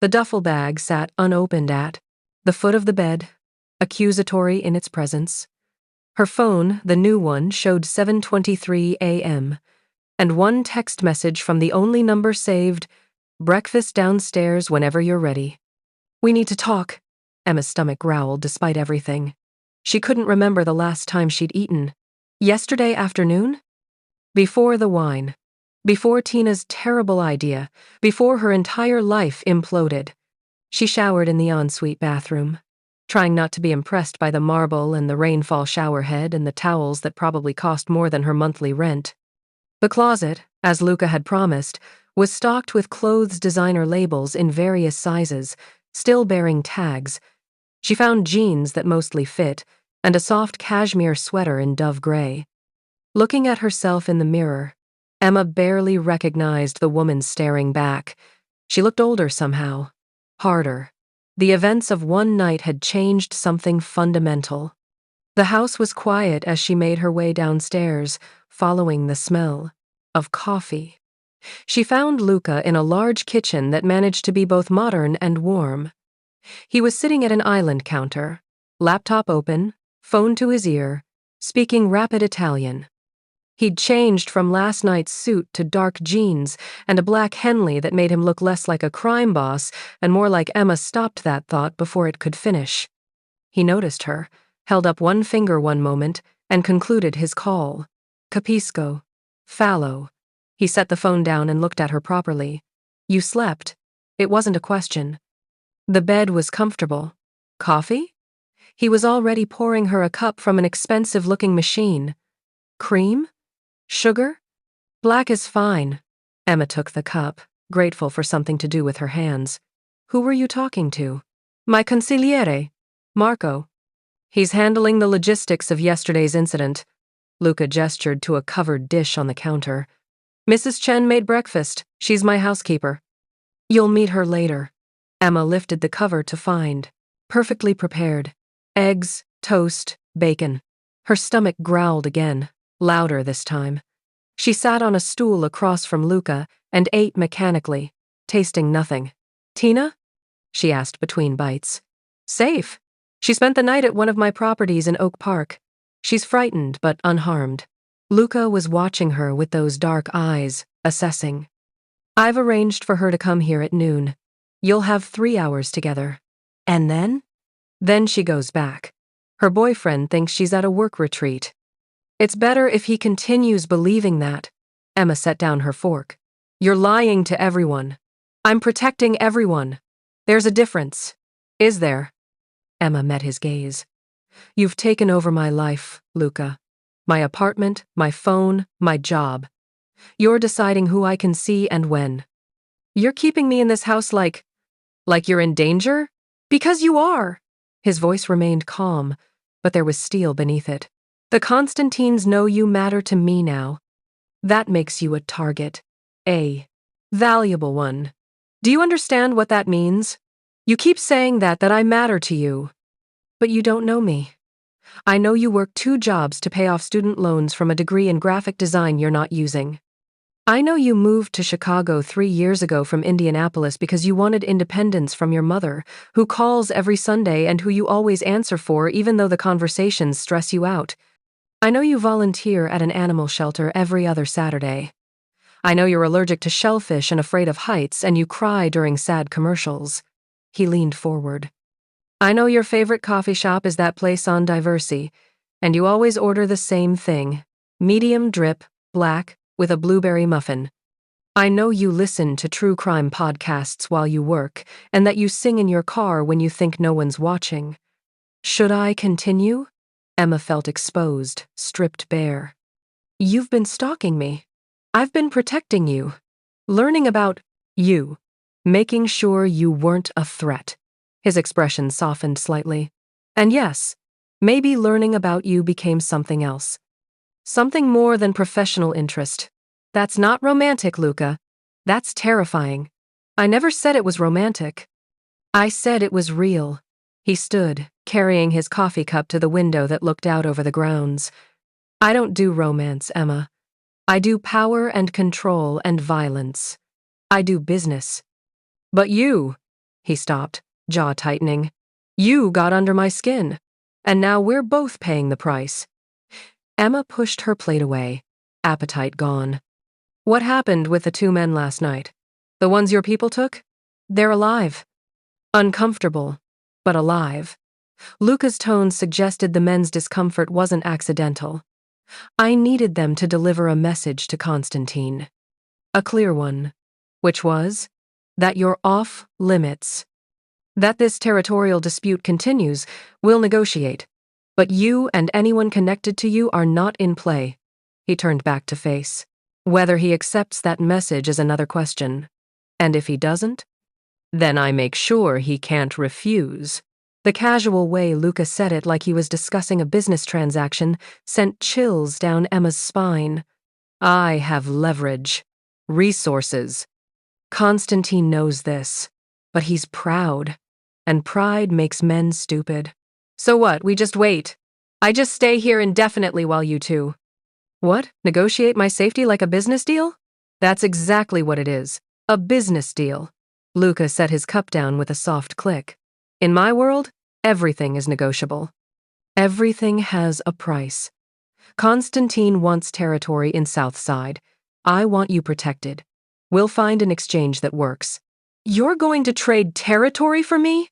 Speaker 1: The duffel bag sat unopened at the foot of the bed, accusatory in its presence. Her phone, the new one, showed 7:23 a.m., and one text message from the only number saved, "Breakfast downstairs whenever you're ready." "We need to talk," Emma's stomach growled despite everything. She couldn't remember the last time she'd eaten. Yesterday afternoon? Before the wine. Before Tina's terrible idea. Before her entire life imploded. She showered in the ensuite bathroom, trying not to be impressed by the marble and the rainfall showerhead and the towels that probably cost more than her monthly rent. The closet, as Luca had promised, was stocked with clothes designer labels in various sizes, still bearing tags. She found jeans that mostly fit, and a soft cashmere sweater in dove gray. Looking at herself in the mirror, Emma barely recognized the woman staring back. She looked older somehow, harder. The events of one night had changed something fundamental. The house was quiet as she made her way downstairs, following the smell of coffee. She found Luca in a large kitchen that managed to be both modern and warm. He was sitting at an island counter, laptop open, phone to his ear, speaking rapid Italian. He'd changed from last night's suit to dark jeans and a black Henley that made him look less like a crime boss and more like Emma stopped that thought before it could finish. He noticed her, held up one finger one moment, and concluded his call. Capisco. Fallow. He set the phone down and looked at her properly. You slept. It wasn't a question. The bed was comfortable. Coffee? He was already pouring her a cup from an expensive-looking machine. Cream? Sugar? Black is fine. Emma took the cup, grateful for something to do with her hands. Who were you talking to? My consigliere, Marco. He's handling the logistics of yesterday's incident. Luca gestured to a covered dish on the counter. Mrs. Chen made breakfast. She's my housekeeper. You'll meet her later. Emma lifted the cover to find. Perfectly prepared. Eggs, toast, bacon. Her stomach growled again, louder this time. She sat on a stool across from Luca and ate mechanically, tasting nothing. Tina? She asked between bites. Safe. She spent the night at one of my properties in Oak Park. She's frightened but unharmed. Luca was watching her with those dark eyes, assessing. I've arranged for her to come here at noon. You'll have 3 hours together. And then? Then she goes back. Her boyfriend thinks she's at a work retreat. It's better if he continues believing that. Emma set down her fork. You're lying to everyone. I'm protecting everyone. There's a difference. Is there? Emma met his gaze. You've taken over my life, Luca. My apartment, my phone, my job. You're deciding who I can see and when. You're keeping me in this house like you're in danger? Because you are. His voice remained calm, but there was steel beneath it. The Constantines know you matter to me now. That makes you a target. A valuable one. Do you understand what that means? You keep saying that I matter to you. But you don't know me. I know you work 2 jobs to pay off student loans from a degree in graphic design you're not using. I know you moved to Chicago 3 years ago from Indianapolis because you wanted independence from your mother, who calls every Sunday and who you always answer for even though the conversations stress you out. I know you volunteer at an animal shelter every other Saturday. I know you're allergic to shellfish and afraid of heights and you cry during sad commercials. He leaned forward. I know your favorite coffee shop is that place on Diversey, and you always order the same thing, medium drip, black, with a blueberry muffin. I know you listen to true crime podcasts while you work, and that you sing in your car when you think no one's watching. Should I continue? Emma felt exposed, stripped bare. You've been stalking me. I've been protecting you, learning about you, making sure you weren't a threat. His expression softened slightly. And yes, maybe learning about you became something else. Something more than professional interest. That's not romantic, Luca. That's terrifying. I never said it was romantic. I said it was real. He stood, carrying his coffee cup to the window that looked out over the grounds. I don't do romance, Emma. I do power and control and violence. I do business. But you, he stopped, jaw tightening. You got under my skin, and now we're both paying the price. Emma pushed her plate away, appetite gone. What happened with the 2 men last night? The ones your people took? They're alive. Uncomfortable, but alive. Luca's tone suggested the men's discomfort wasn't accidental. I needed them to deliver a message to Constantine. A clear one, which was that you're off limits. That this territorial dispute continues, we'll negotiate. But you and anyone connected to you are not in play. He turned back to face. Whether he accepts that message is another question. And if he doesn't, then I make sure he can't refuse. The casual way Luca said it like he was discussing a business transaction sent chills down Emma's spine. I have leverage. Resources. Constantine knows this, but he's proud. And pride makes men stupid. So what, we just wait? I just stay here indefinitely while you two. What, negotiate my safety like a business deal? That's exactly what it is, a business deal. Luca set his cup down with a soft click. In my world, everything is negotiable. Everything has a price. Constantine wants territory in Southside. I want you protected. We'll find an exchange that works. You're going to trade territory for me?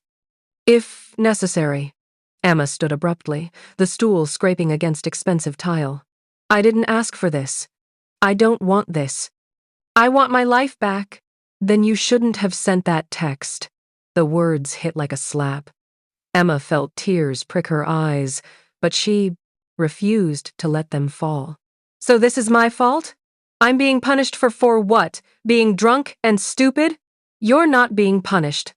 Speaker 1: If necessary. Emma stood abruptly, the stool scraping against expensive tile. I didn't ask for this. I don't want this. I want my life back. Then you shouldn't have sent that text. The words hit like a slap. Emma felt tears prick her eyes, but she refused to let them fall. So this is my fault? I'm being punished for what? Being drunk and stupid? You're not being punished.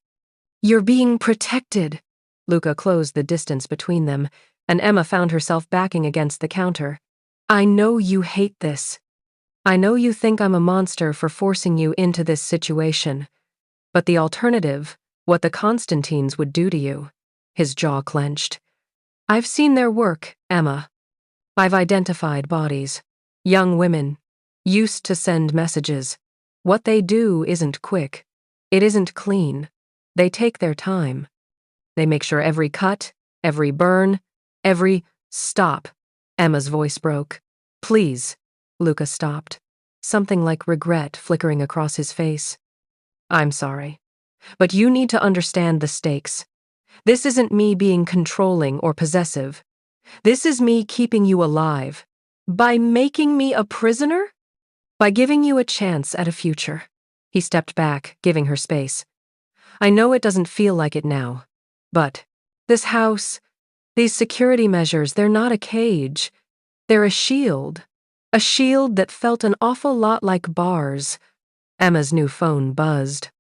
Speaker 1: You're being protected. Luca closed the distance between them, and Emma found herself backing against the counter. I know you hate this. I know you think I'm a monster for forcing you into this situation. But the alternative, what the Constantines would do to you. His jaw clenched. I've seen their work, Emma. I've identified bodies. Young women. Used to send messages. What they do isn't quick. It isn't clean. They take their time. They make sure every cut, every burn, every stop. Emma's voice broke. Please. Luca stopped. Something like regret flickering across his face. I'm sorry. But you need to understand the stakes. This isn't me being controlling or possessive. This is me keeping you alive. By making me a prisoner? By giving you a chance at a future. He stepped back, giving her space. I know it doesn't feel like it now. But this house, these security measures, they're not a cage. They're a shield. A shield that felt an awful lot like bars. Emma's new phone buzzed.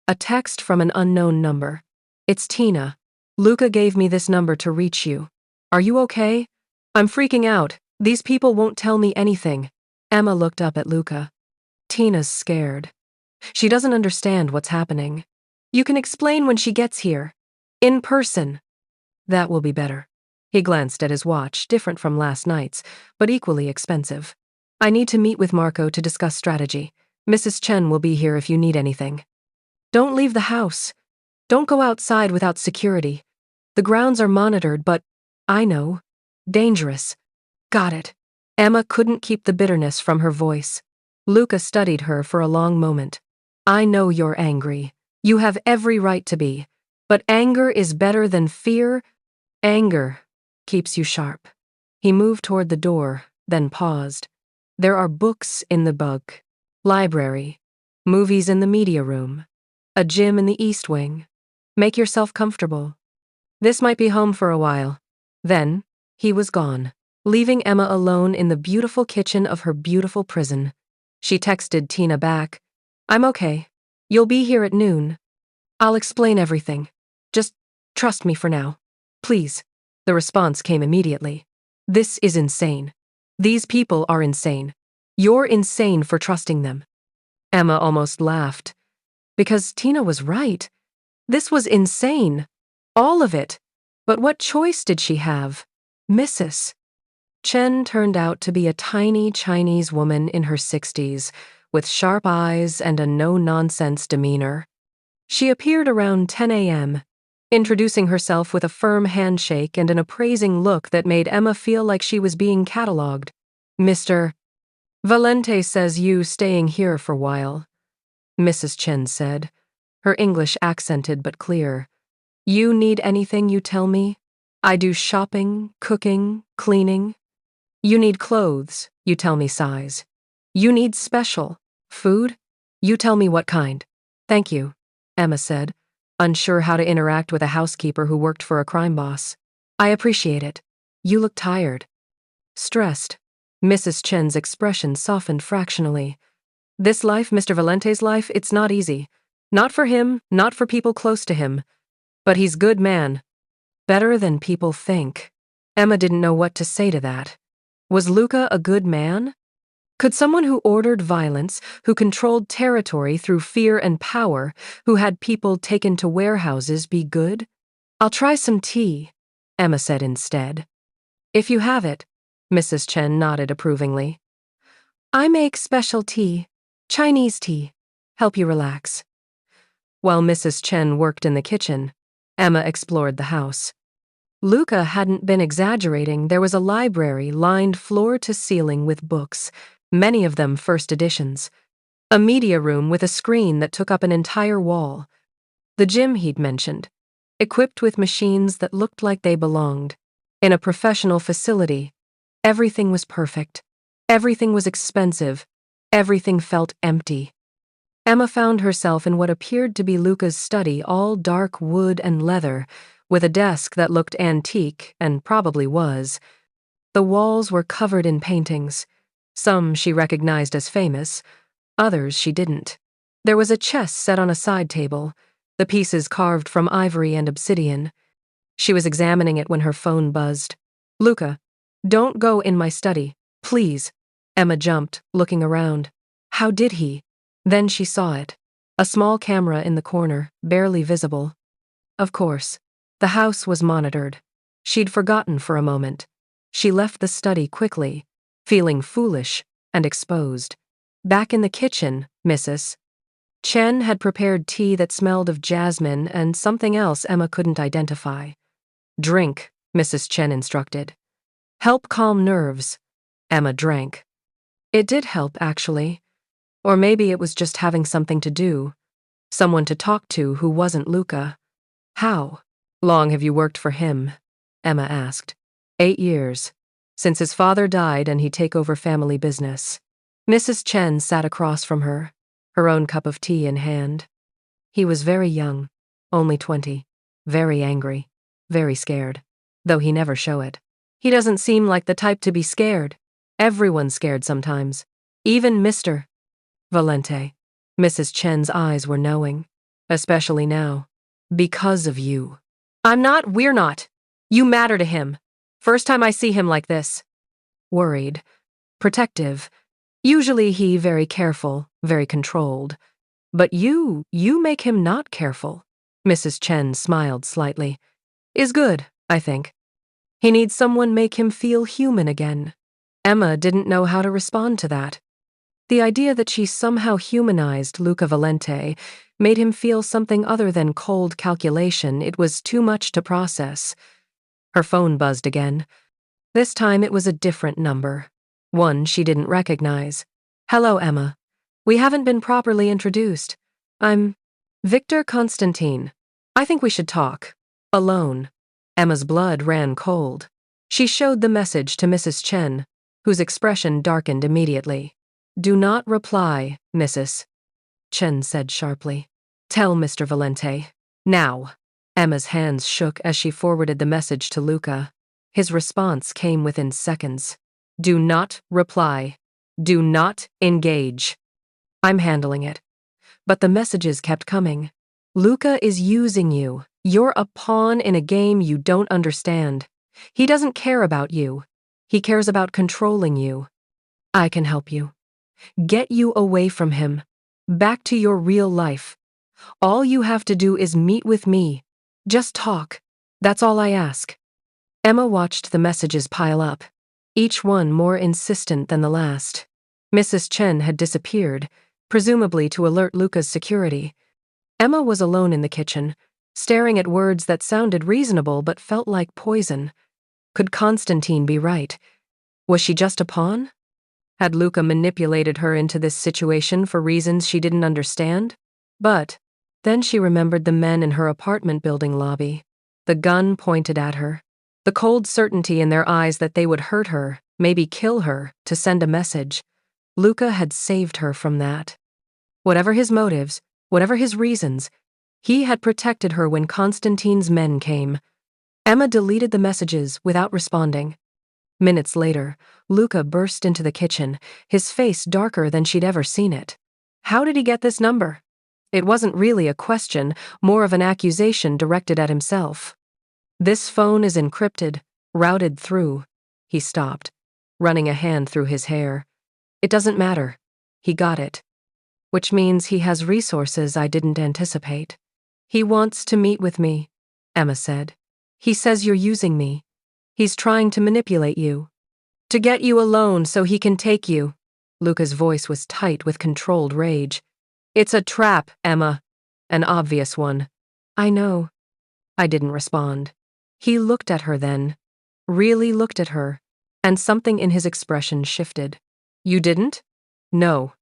Speaker 1: A text from an unknown number. It's Tina. Luca gave me this number to reach you. Are you okay? I'm freaking out. These people won't tell me anything. Emma looked up at Luca. Tina's scared. She doesn't understand what's happening. You can explain when she gets here. In person. That will be better. He glanced at his watch, different from last night's, but equally expensive. I need to meet with Marco to discuss strategy. Mrs. Chen will be here if you need anything. Don't leave the house. Don't go outside without security. The grounds are monitored, but I know. Dangerous. Got it. Emma couldn't keep the bitterness from her voice. Luca studied her for a long moment. I know you're angry. You have every right to be. But anger is better than fear. Anger keeps you sharp. He moved toward the door, then paused. There are books in the book. Library. Movies in the media room. A gym in the East Wing. Make yourself comfortable. This might be home for a while. Then, he was gone, leaving Emma alone in the beautiful kitchen of her beautiful prison. She texted Tina back. I'm okay. You'll be here at noon. I'll explain everything. Just trust me for now. Please. The response came immediately. This is insane. These people are insane. You're insane for trusting them. Emma almost laughed. Because Tina was right. This was insane. All of it. But what choice did she have? Mrs. Chen turned out to be a tiny Chinese woman in her 60s, with sharp eyes and a no-nonsense demeanor. She appeared around 10 a.m., introducing herself with a firm handshake and an appraising look that made Emma feel like she was being catalogued. Mr. Valente says you staying here for a while, Mrs. Chen said, her English accented but clear. You need anything, you tell me? I do shopping, cooking, cleaning. You need clothes, you tell me size. You need special. Food? You tell me what kind. Thank you, Emma said, unsure how to interact with a housekeeper who worked for a crime boss. I appreciate it. You look tired. Stressed. Mrs. Chen's expression softened fractionally. This life, Mr. Valente's life, it's not easy. Not for him, not for people close to him. But he's good man. Better than people think. Emma didn't know what to say to that. Was Luca a good man? Could someone who ordered violence, who controlled territory through fear and power, who had people taken to warehouses be good? I'll try some tea, Emma said instead. If you have it, Mrs. Chen nodded approvingly. I make special tea, Chinese tea, help you relax. While Mrs. Chen worked in the kitchen, Emma explored the house. Luca hadn't been exaggerating. There was a library lined floor to ceiling with books, many of them first editions. A media room with a screen that took up an entire wall. The gym he'd mentioned, equipped with machines that looked like they belonged. In a professional facility, everything was perfect. Everything was expensive. Everything felt empty. Emma found herself in what appeared to be Luca's study, all dark wood and leather, with a desk that looked antique, and probably was. The walls were covered in paintings. Some she recognized as famous, others she didn't. There was a chest set on a side table, the pieces carved from ivory and obsidian. She was examining it when her phone buzzed. "Luca, don't go in my study, please." Emma jumped, looking around. How did he? Then she saw it. A small camera in the corner, barely visible. Of course. The house was monitored. She'd forgotten for a moment. She left the study quickly, feeling foolish and exposed. Back in the kitchen, Mrs. Chen had prepared tea that smelled of jasmine and something else Emma couldn't identify. "Drink," Mrs. Chen instructed. "Help calm nerves." Emma drank. It did help, actually. Or maybe it was just having something to do. Someone to talk to who wasn't Luca. "How long have you worked for him?" Emma asked. 8 years. Since his father died and he'd take over family business. Mrs. Chen sat across from her, her own cup of tea in hand. He was very young, only 20, very angry, very scared, though he never show it. He doesn't seem like the type to be scared. Everyone's scared sometimes, even Mr. Valente. Mrs. Chen's eyes were knowing, especially now. "Because of you." We're not. You matter to him. First time I see him like this." Worried, protective. Usually he very careful, very controlled. But you make him not careful. Mrs. Chen smiled slightly. "Is good, I think. He needs someone make him feel human again." Emma didn't know how to respond to that. The idea that she somehow humanized Luca Valente made him feel something other than cold calculation. It was too much to process. Her phone buzzed again. This time it was a different number. One she didn't recognize. "Hello, Emma. We haven't been properly introduced. I'm Victor Constantine. I think we should talk. Alone." Emma's blood ran cold. She showed the message to Mrs. Chen, whose expression darkened immediately. "Do not reply, Mrs. Chen said sharply. "Tell Mr. Valente. Now." Emma's hands shook as she forwarded the message to Luca. His response came within seconds. "Do not reply. Do not engage." "I'm handling it." But the messages kept coming. "Luca is using you. You're a pawn in a game you don't understand. He doesn't care about you. He cares about controlling you. I can help you. Get you away from him. Back to your real life. All you have to do is meet with me. Just talk. That's all I ask." Emma watched the messages pile up, each one more insistent than the last. Mrs. Chen had disappeared, presumably to alert Luca's security. Emma was alone in the kitchen, staring at words that sounded reasonable but felt like poison. Could Constantine be right? Was she just a pawn? Had Luca manipulated her into this situation for reasons she didn't understand? But then she remembered the men in her apartment building lobby, the gun pointed at her, the cold certainty in their eyes that they would hurt her, maybe kill her, to send a message. Luca had saved her from that. Whatever his motives, whatever his reasons, he had protected her when Constantine's men came. Emma deleted the messages without responding. Minutes later, Luca burst into the kitchen, his face darker than she'd ever seen it. How did he get this number? It wasn't really a question, more of an accusation directed at himself. "This phone is encrypted, routed through." He stopped, running a hand through his hair. "It doesn't matter. He got it. Which means he has resources I didn't anticipate." "He wants to meet with me," Emma said. "He says you're using me. He's trying to manipulate you. To get you alone so he can take you." Luca's voice was tight with controlled rage. "It's a trap, Emma. An obvious one." "I know." I didn't respond. He looked at her then, really looked at her, and something in his expression shifted. You didn't? No.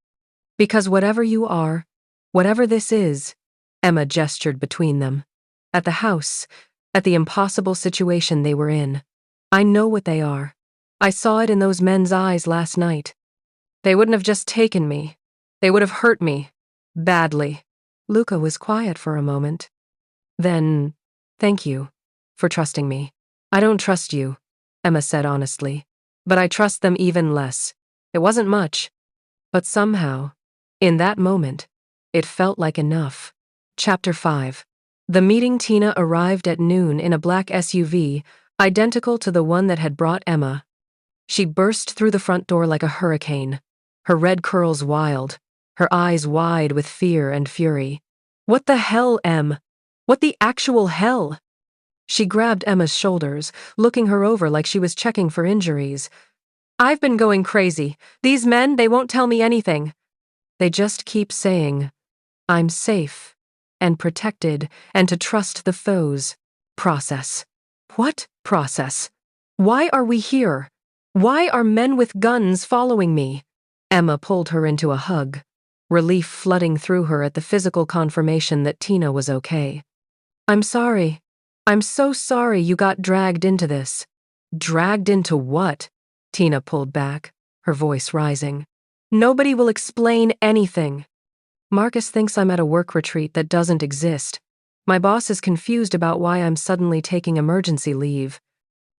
Speaker 1: Because whatever you are, whatever this is, Emma gestured between them. At the house, at the impossible situation they were in. I know what they are. I saw it in those men's eyes last night. They wouldn't have just taken me. They would have hurt me. Badly. Luca was quiet for a moment. Then, thank you for trusting me. I don't trust you, Emma said honestly, but I trust them even less. It wasn't much, but somehow, in that moment, it felt like enough. Chapter 5. The meeting. Tina arrived at noon in a black SUV, identical to the one that had brought Emma. She burst through the front door like a hurricane, her red curls wild, her eyes wide with fear and fury. What the hell, Em? What the actual hell? She grabbed Emma's shoulders, looking her over like she was checking for injuries. I've been going crazy. These men, they won't tell me anything. They just keep saying, I'm safe and protected and to trust the foes. Process. What process? Why are we here? Why are men with guns following me? Emma pulled her into a hug, relief flooding through her at the physical confirmation that Tina was okay. I'm sorry. I'm so sorry you got dragged into this. Dragged into what? Tina pulled back, her voice rising. Nobody will explain anything. Marcus thinks I'm at a work retreat that doesn't exist. My boss is confused about why I'm suddenly taking emergency leave.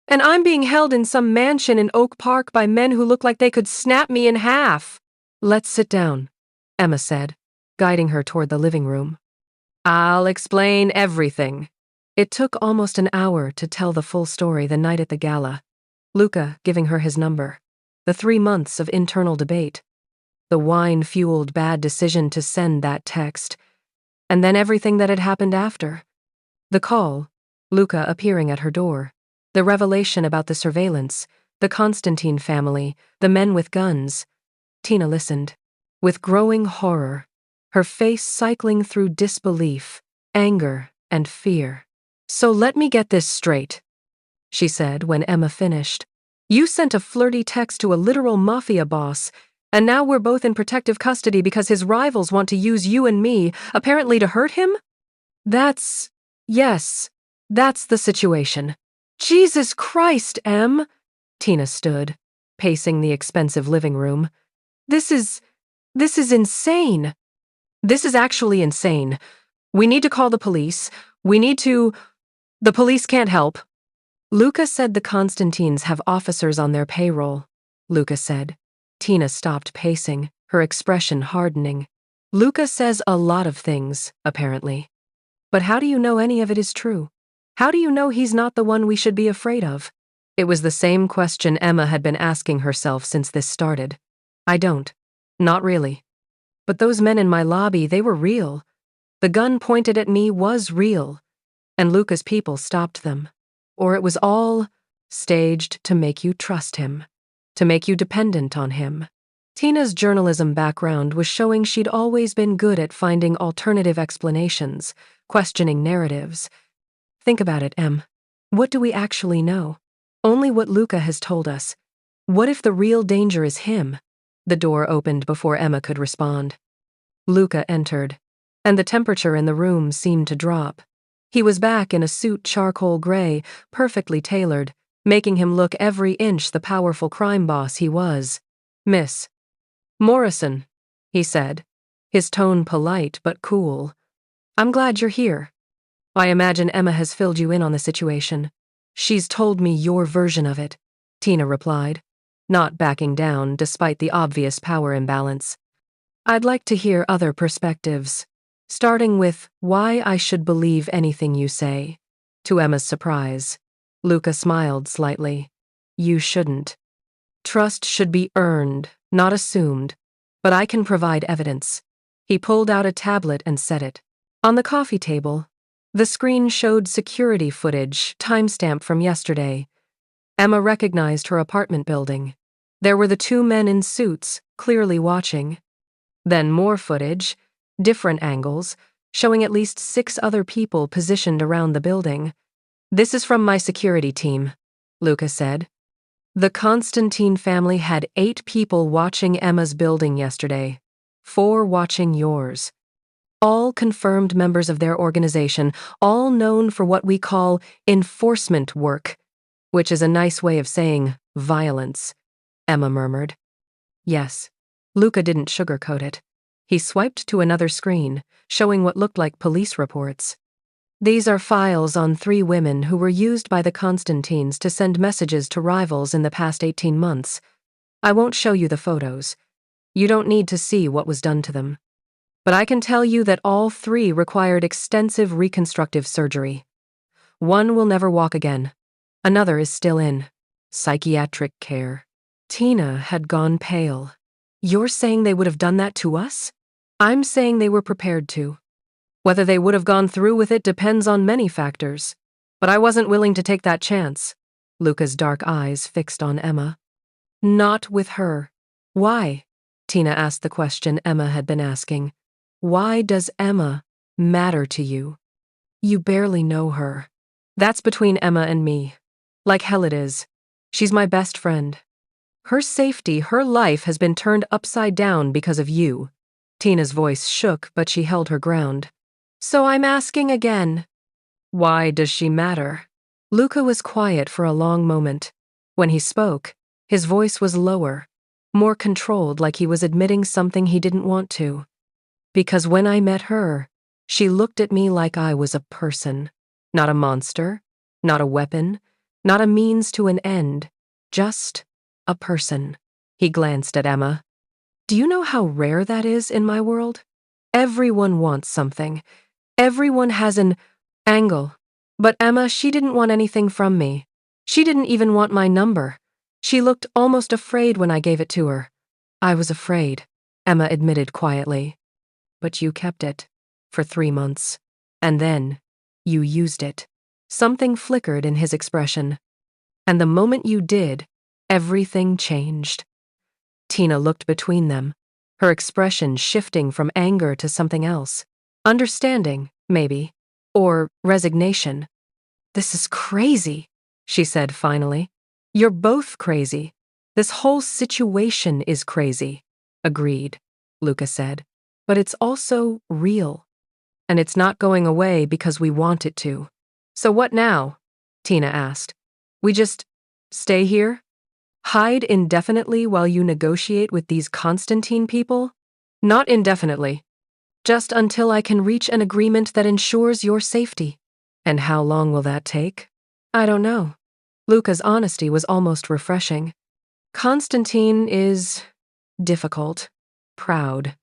Speaker 1: And I'm being held in some mansion in Oak Park by men who look like they could snap me in half. Let's sit down, Emma said, guiding her toward the living room. I'll explain everything. It took almost an hour to tell the full story the night at the gala. Luca giving her his number. The 3 months of internal debate. The wine-fueled bad decision to send that text. And then everything that had happened after. The call, Luca appearing at her door. The revelation about the surveillance, the Constantine family, the men with guns. Tina listened, with growing horror, her face cycling through disbelief, anger, and fear. So let me get this straight, she said when Emma finished. You sent a flirty text to a literal mafia boss, and now we're both in protective custody because his rivals want to use you and me, apparently to hurt him? Yes, that's the situation. Jesus Christ, Em! Tina stood, pacing the expensive living room. This is insane. This is actually insane. We need to call the police. The police can't help. Luca said the Constantines have officers on their payroll, Luca said. Tina stopped pacing, her expression hardening. Luca says a lot of things, apparently. But how do you know any of it is true? How do you know he's not the one we should be afraid of? It was the same question Emma had been asking herself since this started. I don't. Not really. But those men in my lobby, they were real. The gun pointed at me was real. And Luca's people stopped them. Or it was all staged to make you trust him, to make you dependent on him. Tina's journalism background was showing she'd always been good at finding alternative explanations, questioning narratives. Think about it, Em. What do we actually know? Only what Luca has told us. What if the real danger is him? The door opened before Emma could respond. Luca entered, and the temperature in the room seemed to drop. He was back in a suit charcoal gray, perfectly tailored, making him look every inch the powerful crime boss he was. Miss Morrison, he said, his tone polite but cool. I'm glad you're here. I imagine Emma has filled you in on the situation. She's told me your version of it, Tina replied, not backing down despite the obvious power imbalance. I'd like to hear other perspectives. Starting with why I should believe anything you say. To Emma's surprise, Luca smiled slightly. You shouldn't. Trust should be earned, not assumed, but I can provide evidence. He pulled out a tablet and set it. On the coffee table, the screen showed security footage, timestamp from yesterday. Emma recognized her apartment building. There were the 2 men in suits, clearly watching. Then more footage, different angles, showing at least 6 other people positioned around the building. This is from my security team, Luca said. The Constantine family had 8 people watching Emma's building yesterday, 4 watching yours. All confirmed members of their organization, all known for what we call enforcement work, which is a nice way of saying violence, Emma murmured. Yes. Luca didn't sugarcoat it. He swiped to another screen, showing what looked like police reports. These are files on 3 women who were used by the Constantines to send messages to rivals in the past 18 months. I won't show you the photos. You don't need to see what was done to them. But I can tell you that all 3 required extensive reconstructive surgery. One will never walk again. Another is still in psychiatric care. Tina had gone pale. You're saying they would have done that to us? I'm saying they were prepared to. Whether they would have gone through with it depends on many factors. But I wasn't willing to take that chance. Luca's dark eyes fixed on Emma. Not with her. Why? Tina asked the question Emma had been asking. Why does Emma matter to you? You barely know her. That's between Emma and me. Like hell it is. She's my best friend. Her safety, her life has been turned upside down because of you. Tina's voice shook, but she held her ground. So I'm asking again. Why does she matter? Luca was quiet for a long moment. When he spoke, his voice was lower, more controlled, like he was admitting something he didn't want to. Because when I met her, she looked at me like I was a person. Not a monster, not a weapon, not a means to an end. Just a person. He glanced at Emma. Do you know how rare that is in my world? Everyone wants something. Everyone has an angle. But Emma, she didn't want anything from me. She didn't even want my number. She looked almost afraid when I gave it to her. I was afraid, Emma admitted quietly. But you kept it for 3 months. And then you used it. Something flickered in his expression. And the moment you did, everything changed. Tina looked between them, her expression shifting from anger to something else. Understanding, maybe, or resignation. This is crazy, she said finally. You're both crazy. This whole situation is crazy. Agreed, Luca said. But it's also real. And it's not going away because we want it to. So what now? Tina asked. We just stay here? Hide indefinitely while you negotiate with these Constantine people? Not indefinitely. Just until I can reach an agreement that ensures your safety. And how long will that take? I don't know. Luca's honesty was almost refreshing. Constantine is difficult, proud.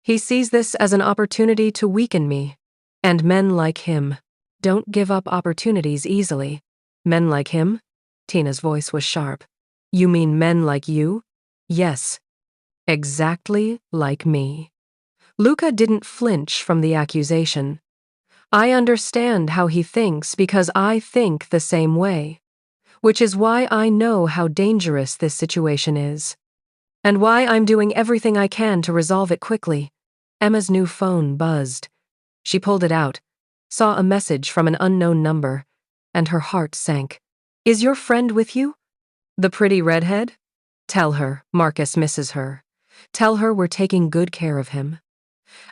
Speaker 1: He sees this as an opportunity to weaken me. And men like him don't give up opportunities easily. Men like him? Tina's voice was sharp. You mean men like you? Yes. Exactly like me. Luca didn't flinch from the accusation. I understand how he thinks because I think the same way, which is why I know how dangerous this situation is, and why I'm doing everything I can to resolve it quickly. Emma's new phone buzzed. She pulled it out, saw a message from an unknown number, and her heart sank. Is your friend with you? The pretty redhead? Tell her Marcus misses her. Tell her we're taking good care of him.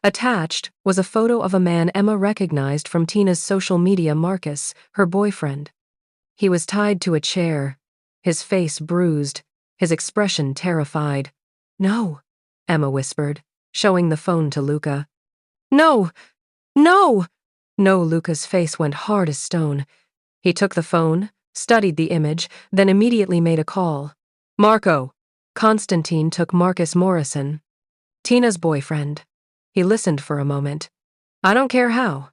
Speaker 1: Attached was a photo of a man Emma recognized from Tina's social media, Marcus, her boyfriend. He was tied to a chair, his face bruised, his expression terrified. No, Emma whispered, showing the phone to Luca. No! No! No, Luca's face went hard as stone. He took the phone, studied the image, then immediately made a call. Marco. Constantine took Marcus Morrison, Tina's boyfriend. He listened for a moment. I don't care how.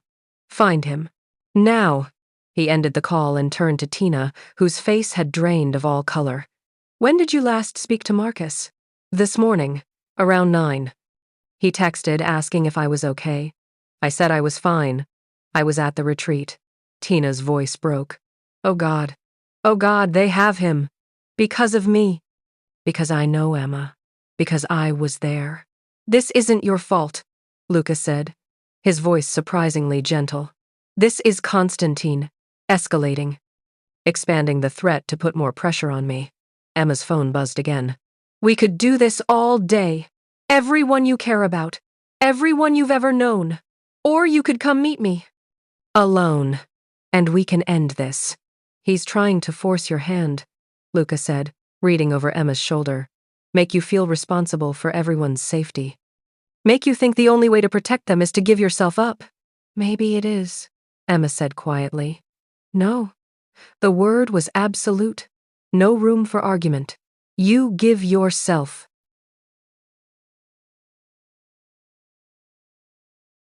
Speaker 1: Find him. Now. He ended the call and turned to Tina, whose face had drained of all color. When did you last speak to Marcus? This morning, around 9. He texted asking if I was okay. I said I was fine. I was at the retreat. Tina's voice broke. Oh God. Oh God, they have him. Because of me. Because I know, Emma. Because I was there. This isn't your fault, Luca said, his voice surprisingly gentle. This is Constantine. escalating, expanding the threat to put more pressure on me. Emma's phone buzzed again. We could do this all day. Everyone you care about. Everyone you've ever known. Or you could come meet me. Alone. And we can end this. He's trying to force your hand, Luca said, reading over Emma's shoulder. Make you feel responsible for everyone's safety. Make you think the only way to protect them is to give yourself up. Maybe it is, Emma said quietly. No. The word was absolute. No room for argument. You give yourself.